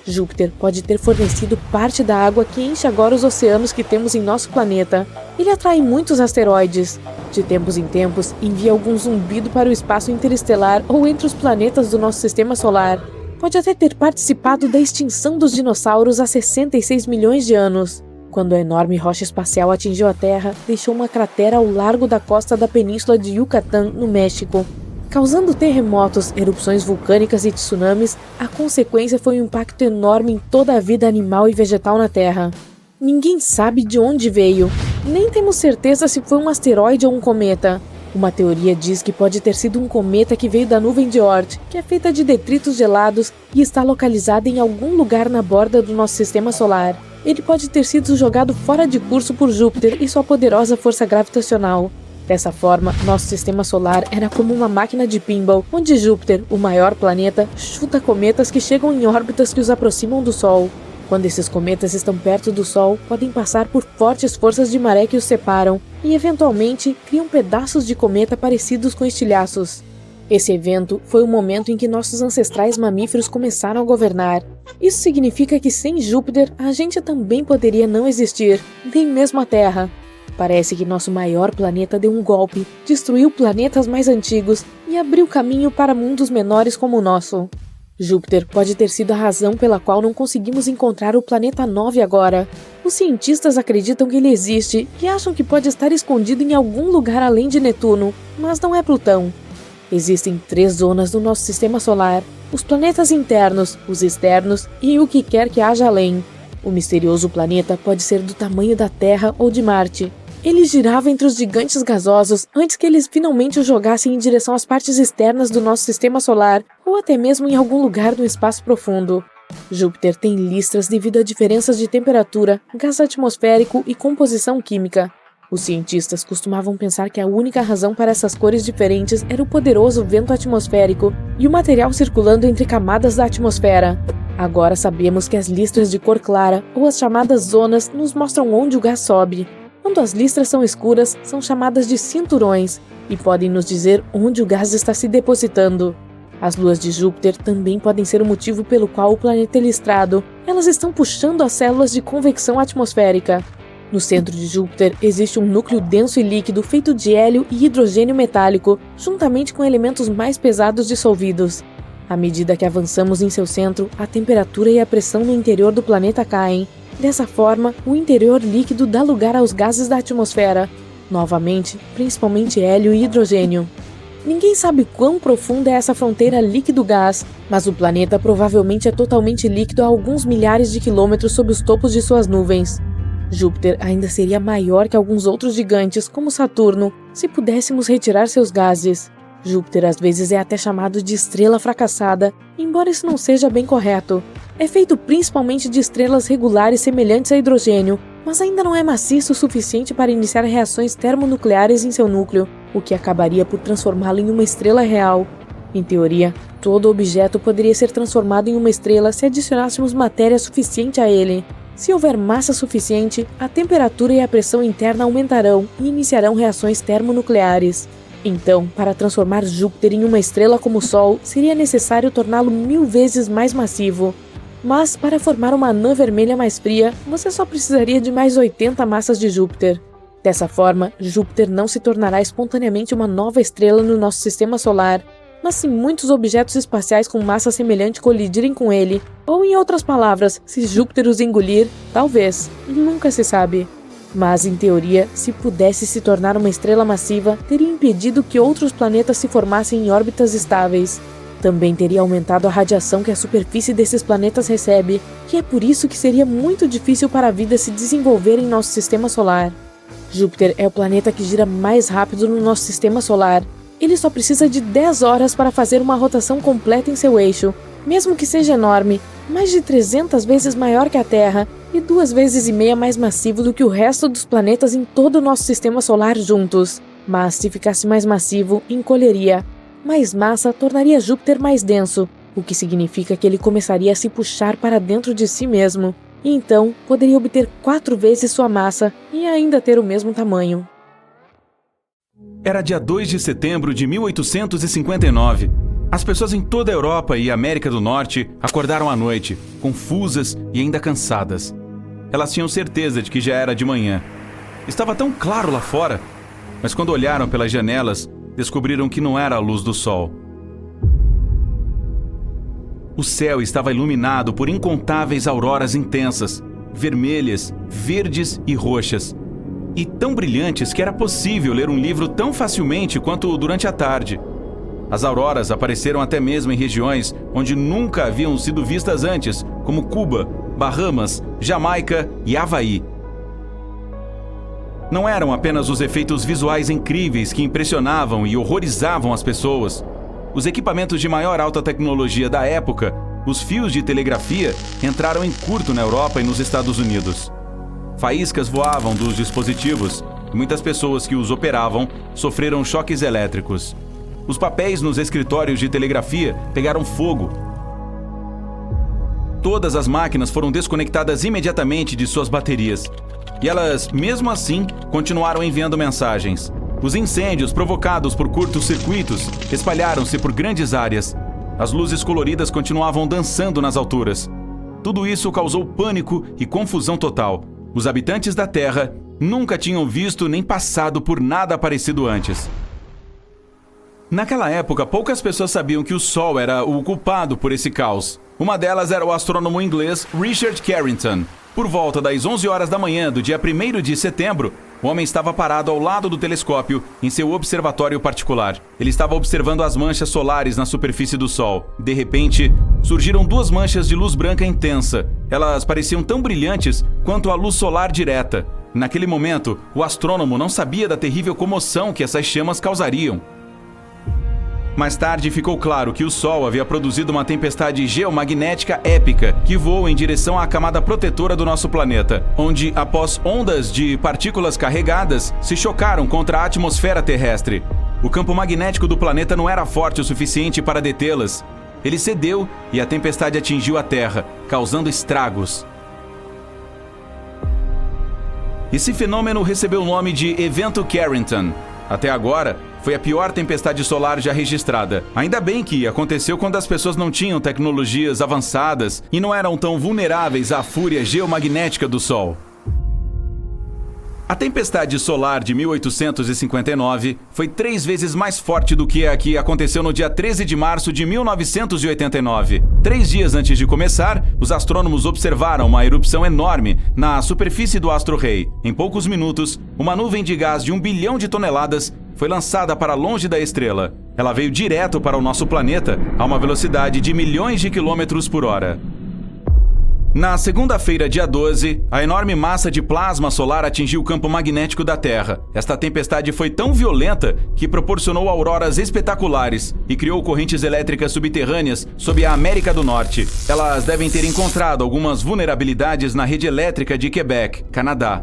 Júpiter pode ter fornecido parte da água que enche agora os oceanos que temos em nosso planeta. Ele atrai muitos asteroides. De tempos em tempos, envia algum zumbido para o espaço interestelar ou entre os planetas do nosso sistema solar. Pode até ter participado da extinção dos dinossauros há 66 milhões de anos. Quando a enorme rocha espacial atingiu a Terra, deixou uma cratera ao largo da costa da península de Yucatán, no México. Causando terremotos, erupções vulcânicas e tsunamis, a consequência foi um impacto enorme em toda a vida animal e vegetal na Terra. Ninguém sabe de onde veio, nem temos certeza se foi um asteroide ou um cometa. Uma teoria diz que pode ter sido um cometa que veio da nuvem de Oort, que é feita de detritos gelados e está localizada em algum lugar na borda do nosso sistema solar. Ele pode ter sido jogado fora de curso por Júpiter e sua poderosa força gravitacional. Dessa forma, nosso sistema solar era como uma máquina de pinball, onde Júpiter, o maior planeta, chuta cometas que chegam em órbitas que os aproximam do Sol. Quando esses cometas estão perto do Sol, podem passar por fortes forças de maré que os separam e, eventualmente, criam pedaços de cometa parecidos com estilhaços. Esse evento foi o momento em que nossos ancestrais mamíferos começaram a governar. Isso significa que sem Júpiter, a gente também poderia não existir, nem mesmo a Terra. Parece que nosso maior planeta deu um golpe, destruiu planetas mais antigos e abriu caminho para mundos menores como o nosso. Júpiter pode ter sido a razão pela qual não conseguimos encontrar o planeta 9 agora. Os cientistas acreditam que ele existe e acham que pode estar escondido em algum lugar além de Netuno, mas não é Plutão. Existem 3 zonas no nosso sistema solar: os planetas internos, os externos e o que quer que haja além. O misterioso planeta pode ser do tamanho da Terra ou de Marte. Ele girava entre os gigantes gasosos antes que eles finalmente o jogassem em direção às partes externas do nosso sistema solar, ou até mesmo em algum lugar do espaço profundo. Júpiter tem listras devido a diferenças de temperatura, gás atmosférico e composição química. Os cientistas costumavam pensar que a única razão para essas cores diferentes era o poderoso vento atmosférico e o material circulando entre camadas da atmosfera. Agora sabemos que as listras de cor clara, ou as chamadas zonas, nos mostram onde o gás sobe. Quando as listras são escuras, são chamadas de cinturões e podem nos dizer onde o gás está se depositando. As luas de Júpiter também podem ser o motivo pelo qual o planeta é listrado. Elas estão puxando as células de convecção atmosférica. No centro de Júpiter existe um núcleo denso e líquido feito de hélio e hidrogênio metálico, juntamente com elementos mais pesados dissolvidos. À medida que avançamos em seu centro, a temperatura e a pressão no interior do planeta caem. Dessa forma, o interior líquido dá lugar aos gases da atmosfera, novamente, principalmente hélio e hidrogênio. Ninguém sabe quão profunda é essa fronteira líquido-gás, mas o planeta provavelmente é totalmente líquido a alguns milhares de quilômetros sob os topos de suas nuvens. Júpiter ainda seria maior que alguns outros gigantes, como Saturno, se pudéssemos retirar seus gases. Júpiter às vezes é até chamado de estrela fracassada, embora isso não seja bem correto. É feito principalmente de estrelas regulares semelhantes a hidrogênio, mas ainda não é maciço o suficiente para iniciar reações termonucleares em seu núcleo, o que acabaria por transformá-lo em uma estrela real. Em teoria, todo objeto poderia ser transformado em uma estrela se adicionássemos matéria suficiente a ele. Se houver massa suficiente, a temperatura e a pressão interna aumentarão e iniciarão reações termonucleares. Então, para transformar Júpiter em uma estrela como o Sol, seria necessário torná-lo 1000 vezes mais massivo. Mas, para formar uma anã vermelha mais fria, você só precisaria de mais 80 massas de Júpiter. Dessa forma, Júpiter não se tornará espontaneamente uma nova estrela no nosso sistema solar, mas se muitos objetos espaciais com massa semelhante colidirem com ele, ou em outras palavras, se Júpiter os engolir, talvez, nunca se sabe. Mas, em teoria, se pudesse se tornar uma estrela massiva, teria impedido que outros planetas se formassem em órbitas estáveis. Também teria aumentado a radiação que a superfície desses planetas recebe, e é por isso que seria muito difícil para a vida se desenvolver em nosso sistema solar. Júpiter é o planeta que gira mais rápido no nosso sistema solar. Ele só precisa de 10 horas para fazer uma rotação completa em seu eixo, mesmo que seja enorme, mais de 300 vezes maior que a Terra e 2,5 vezes mais massivo do que o resto dos planetas em todo o nosso sistema solar juntos. Mas se ficasse mais massivo, encolheria. Mais massa tornaria Júpiter mais denso, o que significa que ele começaria a se puxar para dentro de si mesmo, e então poderia obter 4 vezes sua massa e ainda ter o mesmo tamanho. Era dia 2 de setembro de 1859. As pessoas em toda a Europa e América do Norte acordaram à noite, confusas e ainda cansadas. Elas tinham certeza de que já era de manhã. Estava tão claro lá fora, mas quando olharam pelas janelas, descobriram que não era a luz do sol. O céu estava iluminado por incontáveis auroras intensas, vermelhas, verdes e roxas, e tão brilhantes que era possível ler um livro tão facilmente quanto durante a tarde. As auroras apareceram até mesmo em regiões onde nunca haviam sido vistas antes, como Cuba, Bahamas, Jamaica e Havaí. Não eram apenas os efeitos visuais incríveis que impressionavam e horrorizavam as pessoas. Os equipamentos de maior alta tecnologia da época, os fios de telegrafia, entraram em curto na Europa e nos Estados Unidos. Faíscas voavam dos dispositivos e muitas pessoas que os operavam sofreram choques elétricos. Os papéis nos escritórios de telegrafia pegaram fogo. Todas as máquinas foram desconectadas imediatamente de suas baterias. E elas, mesmo assim, continuaram enviando mensagens. Os incêndios provocados por curtos-circuitos espalharam-se por grandes áreas. As luzes coloridas continuavam dançando nas alturas. Tudo isso causou pânico e confusão total. Os habitantes da Terra nunca tinham visto nem passado por nada parecido antes. Naquela época, poucas pessoas sabiam que o Sol era o culpado por esse caos. Uma delas era o astrônomo inglês Richard Carrington. Por volta das 11 horas da manhã do dia 1º de setembro, o homem estava parado ao lado do telescópio em seu observatório particular. Ele estava observando as manchas solares na superfície do Sol. De repente, surgiram 2 manchas de luz branca intensa. Elas pareciam tão brilhantes quanto a luz solar direta. Naquele momento, o astrônomo não sabia da terrível comoção que essas chamas causariam. Mais tarde ficou claro que o Sol havia produzido uma tempestade geomagnética épica que voa em direção à camada protetora do nosso planeta, onde, após ondas de partículas carregadas, se chocaram contra a atmosfera terrestre. O campo magnético do planeta não era forte o suficiente para detê-las. Ele cedeu e a tempestade atingiu a Terra, causando estragos. Esse fenômeno recebeu o nome de Evento Carrington. Até agora, foi a pior tempestade solar já registrada. Ainda bem que aconteceu quando as pessoas não tinham tecnologias avançadas e não eram tão vulneráveis à fúria geomagnética do Sol. A tempestade solar de 1859 foi 3 vezes mais forte do que a que aconteceu no dia 13 de março de 1989. 3 dias antes de começar, os astrônomos observaram uma erupção enorme na superfície do astro-rei. Em poucos minutos, uma nuvem de gás de 1 bilhão de toneladas foi lançada para longe da estrela. Ela veio direto para o nosso planeta a uma velocidade de milhões de quilômetros por hora. Na segunda-feira, dia 12, a enorme massa de plasma solar atingiu o campo magnético da Terra. Esta tempestade foi tão violenta que proporcionou auroras espetaculares e criou correntes elétricas subterrâneas sob a América do Norte. Elas devem ter encontrado algumas vulnerabilidades na rede elétrica de Quebec, Canadá.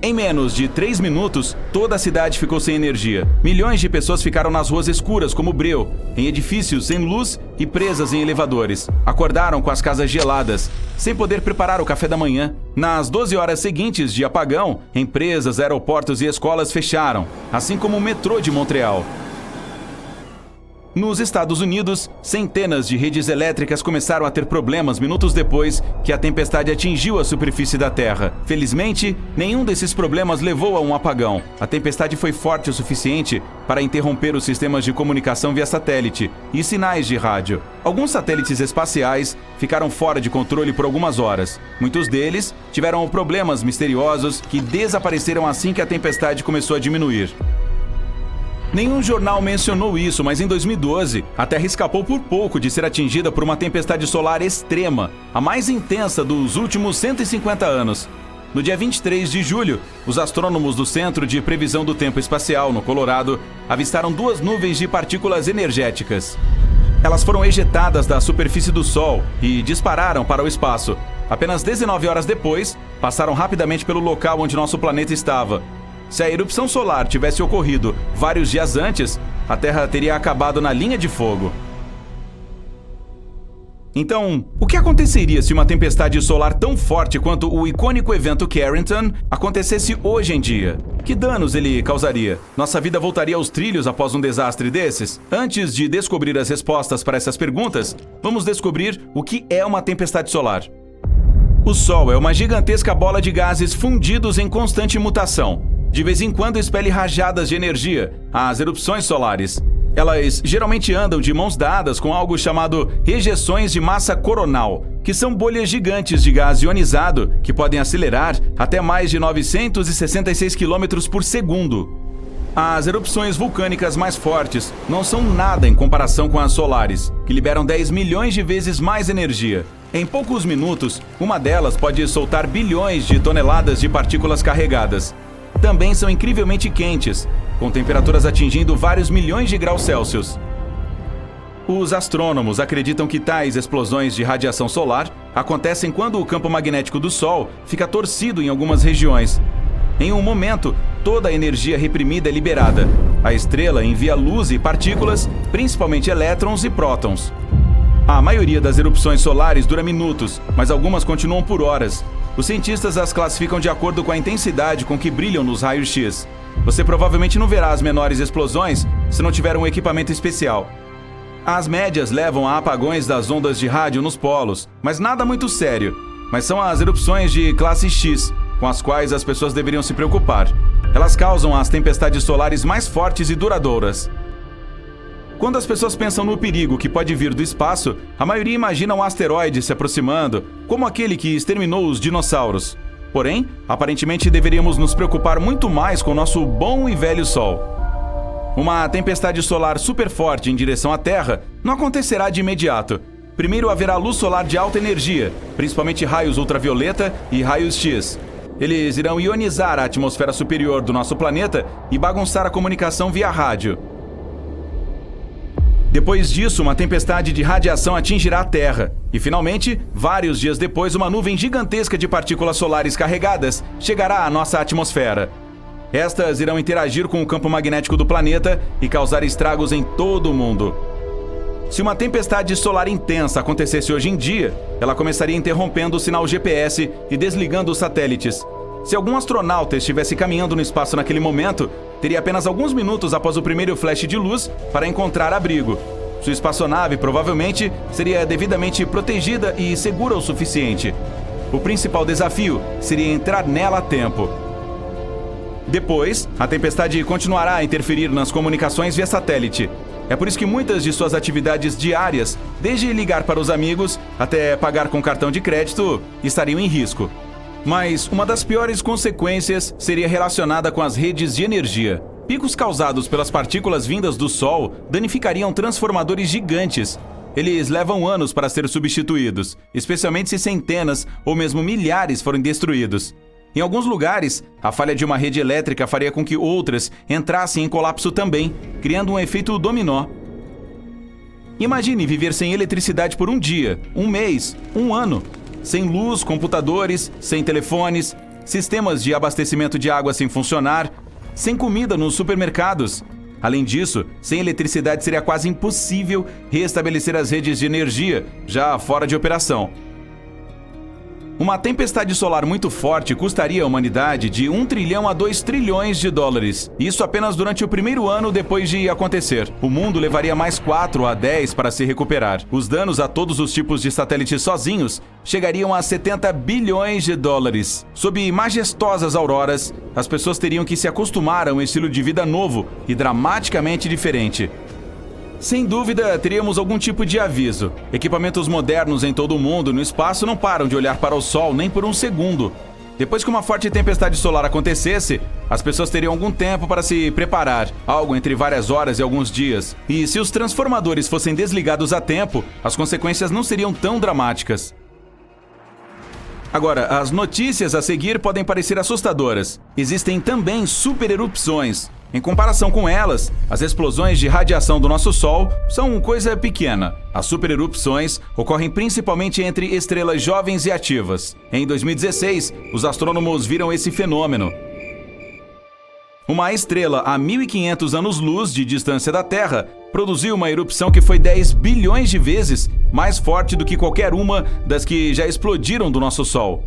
Em menos de 3 minutos, toda a cidade ficou sem energia. Milhões de pessoas ficaram nas ruas escuras como breu, em edifícios sem luz e presas em elevadores. Acordaram com as casas geladas, sem poder preparar o café da manhã. Nas 12 horas seguintes de apagão, empresas, aeroportos e escolas fecharam, assim como o metrô de Montreal. Nos Estados Unidos, centenas de redes elétricas começaram a ter problemas minutos depois que a tempestade atingiu a superfície da Terra. Felizmente, nenhum desses problemas levou a um apagão. A tempestade foi forte o suficiente para interromper os sistemas de comunicação via satélite e sinais de rádio. Alguns satélites espaciais ficaram fora de controle por algumas horas. Muitos deles tiveram problemas misteriosos que desapareceram assim que a tempestade começou a diminuir. Nenhum jornal mencionou isso, mas em 2012, a Terra escapou por pouco de ser atingida por uma tempestade solar extrema, a mais intensa dos últimos 150 anos. No dia 23 de julho, os astrônomos do Centro de Previsão do Tempo Espacial, no Colorado, avistaram 2 nuvens de partículas energéticas. Elas foram ejetadas da superfície do Sol e dispararam para o espaço. Apenas 19 horas depois, passaram rapidamente pelo local onde nosso planeta estava. Se a erupção solar tivesse ocorrido vários dias antes, a Terra teria acabado na linha de fogo. Então, o que aconteceria se uma tempestade solar tão forte quanto o icônico evento Carrington acontecesse hoje em dia? Que danos ele causaria? Nossa vida voltaria aos trilhos após um desastre desses? Antes de descobrir as respostas para essas perguntas, vamos descobrir o que é uma tempestade solar. O Sol é uma gigantesca bola de gases fundidos em constante mutação. De vez em quando expele rajadas de energia, as erupções solares. Elas geralmente andam de mãos dadas com algo chamado ejeções de massa coronal, que são bolhas gigantes de gás ionizado que podem acelerar até mais de 966 km por segundo. As erupções vulcânicas mais fortes não são nada em comparação com as solares, que liberam 10 milhões de vezes mais energia. Em poucos minutos, uma delas pode soltar bilhões de toneladas de partículas carregadas. Também são incrivelmente quentes, com temperaturas atingindo vários milhões de graus Celsius. Os astrônomos acreditam que tais explosões de radiação solar acontecem quando o campo magnético do Sol fica torcido em algumas regiões. Em um momento, toda a energia reprimida é liberada. A estrela envia luz e partículas, principalmente elétrons e prótons. A maioria das erupções solares dura minutos, mas algumas continuam por horas. Os cientistas as classificam de acordo com a intensidade com que brilham nos raios X. Você provavelmente não verá as menores explosões se não tiver um equipamento especial. As médias levam a apagões das ondas de rádio nos polos, mas nada muito sério. Mas são as erupções de classe X, com as quais as pessoas deveriam se preocupar. Elas causam as tempestades solares mais fortes e duradouras. Quando as pessoas pensam no perigo que pode vir do espaço, a maioria imagina um asteroide se aproximando, como aquele que exterminou os dinossauros. Porém, aparentemente deveríamos nos preocupar muito mais com o nosso bom e velho Sol. Uma tempestade solar super forte em direção à Terra não acontecerá de imediato. Primeiro haverá luz solar de alta energia, principalmente raios ultravioleta e raios X. Eles irão ionizar a atmosfera superior do nosso planeta e bagunçar a comunicação via rádio. Depois disso, uma tempestade de radiação atingirá a Terra. E, finalmente, vários dias depois, uma nuvem gigantesca de partículas solares carregadas chegará à nossa atmosfera. Estas irão interagir com o campo magnético do planeta e causar estragos em todo o mundo. Se uma tempestade solar intensa acontecesse hoje em dia, ela começaria interrompendo o sinal GPS e desligando os satélites. Se algum astronauta estivesse caminhando no espaço naquele momento, teria apenas alguns minutos após o primeiro flash de luz para encontrar abrigo. Sua espaçonave provavelmente seria devidamente protegida e segura o suficiente. O principal desafio seria entrar nela a tempo. Depois, a tempestade continuará a interferir nas comunicações via satélite. É por isso que muitas de suas atividades diárias, desde ligar para os amigos até pagar com cartão de crédito, estariam em risco. Mas uma das piores consequências seria relacionada com as redes de energia. Picos causados pelas partículas vindas do Sol danificariam transformadores gigantes. Eles levam anos para ser substituídos, especialmente se centenas ou mesmo milhares forem destruídos. Em alguns lugares, a falha de uma rede elétrica faria com que outras entrassem em colapso também, criando um efeito dominó. Imagine viver sem eletricidade por um dia, um mês, um ano, sem luz, computadores, sem telefones, sistemas de abastecimento de água sem funcionar, sem comida nos supermercados. Além disso, sem eletricidade seria quase impossível restabelecer as redes de energia, já fora de operação. Uma tempestade solar muito forte custaria à humanidade de 1 trilhão a 2 trilhões de dólares. Isso apenas durante o primeiro ano depois de acontecer. O mundo levaria mais 4 a 10 para se recuperar. Os danos a todos os tipos de satélites sozinhos chegariam a 70 bilhões de dólares. Sob majestosas auroras, as pessoas teriam que se acostumar a um estilo de vida novo e dramaticamente diferente. Sem dúvida, teríamos algum tipo de aviso. Equipamentos modernos em todo o mundo no espaço não param de olhar para o Sol nem por um segundo. Depois que uma forte tempestade solar acontecesse, as pessoas teriam algum tempo para se preparar, algo entre várias horas e alguns dias. E se os transformadores fossem desligados a tempo, as consequências não seriam tão dramáticas. Agora, as notícias a seguir podem parecer assustadoras. Existem também supererupções. Em comparação com elas, as explosões de radiação do nosso Sol são coisa pequena. As supererupções ocorrem principalmente entre estrelas jovens e ativas. Em 2016, os astrônomos viram esse fenômeno. Uma estrela a 1.500 anos-luz de distância da Terra produziu uma erupção que foi 10 bilhões de vezes mais forte do que qualquer uma das que já explodiram do nosso Sol.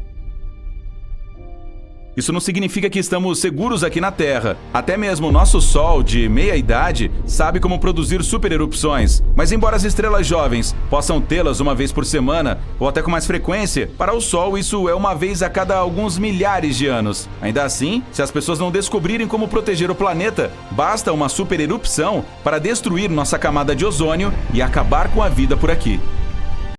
Isso não significa que estamos seguros aqui na Terra. Até mesmo o nosso Sol, de meia-idade, sabe como produzir supererupções. Mas embora as estrelas jovens possam tê-las uma vez por semana, ou até com mais frequência, para o Sol isso é uma vez a cada alguns milhares de anos. Ainda assim, se as pessoas não descobrirem como proteger o planeta, basta uma supererupção para destruir nossa camada de ozônio e acabar com a vida por aqui.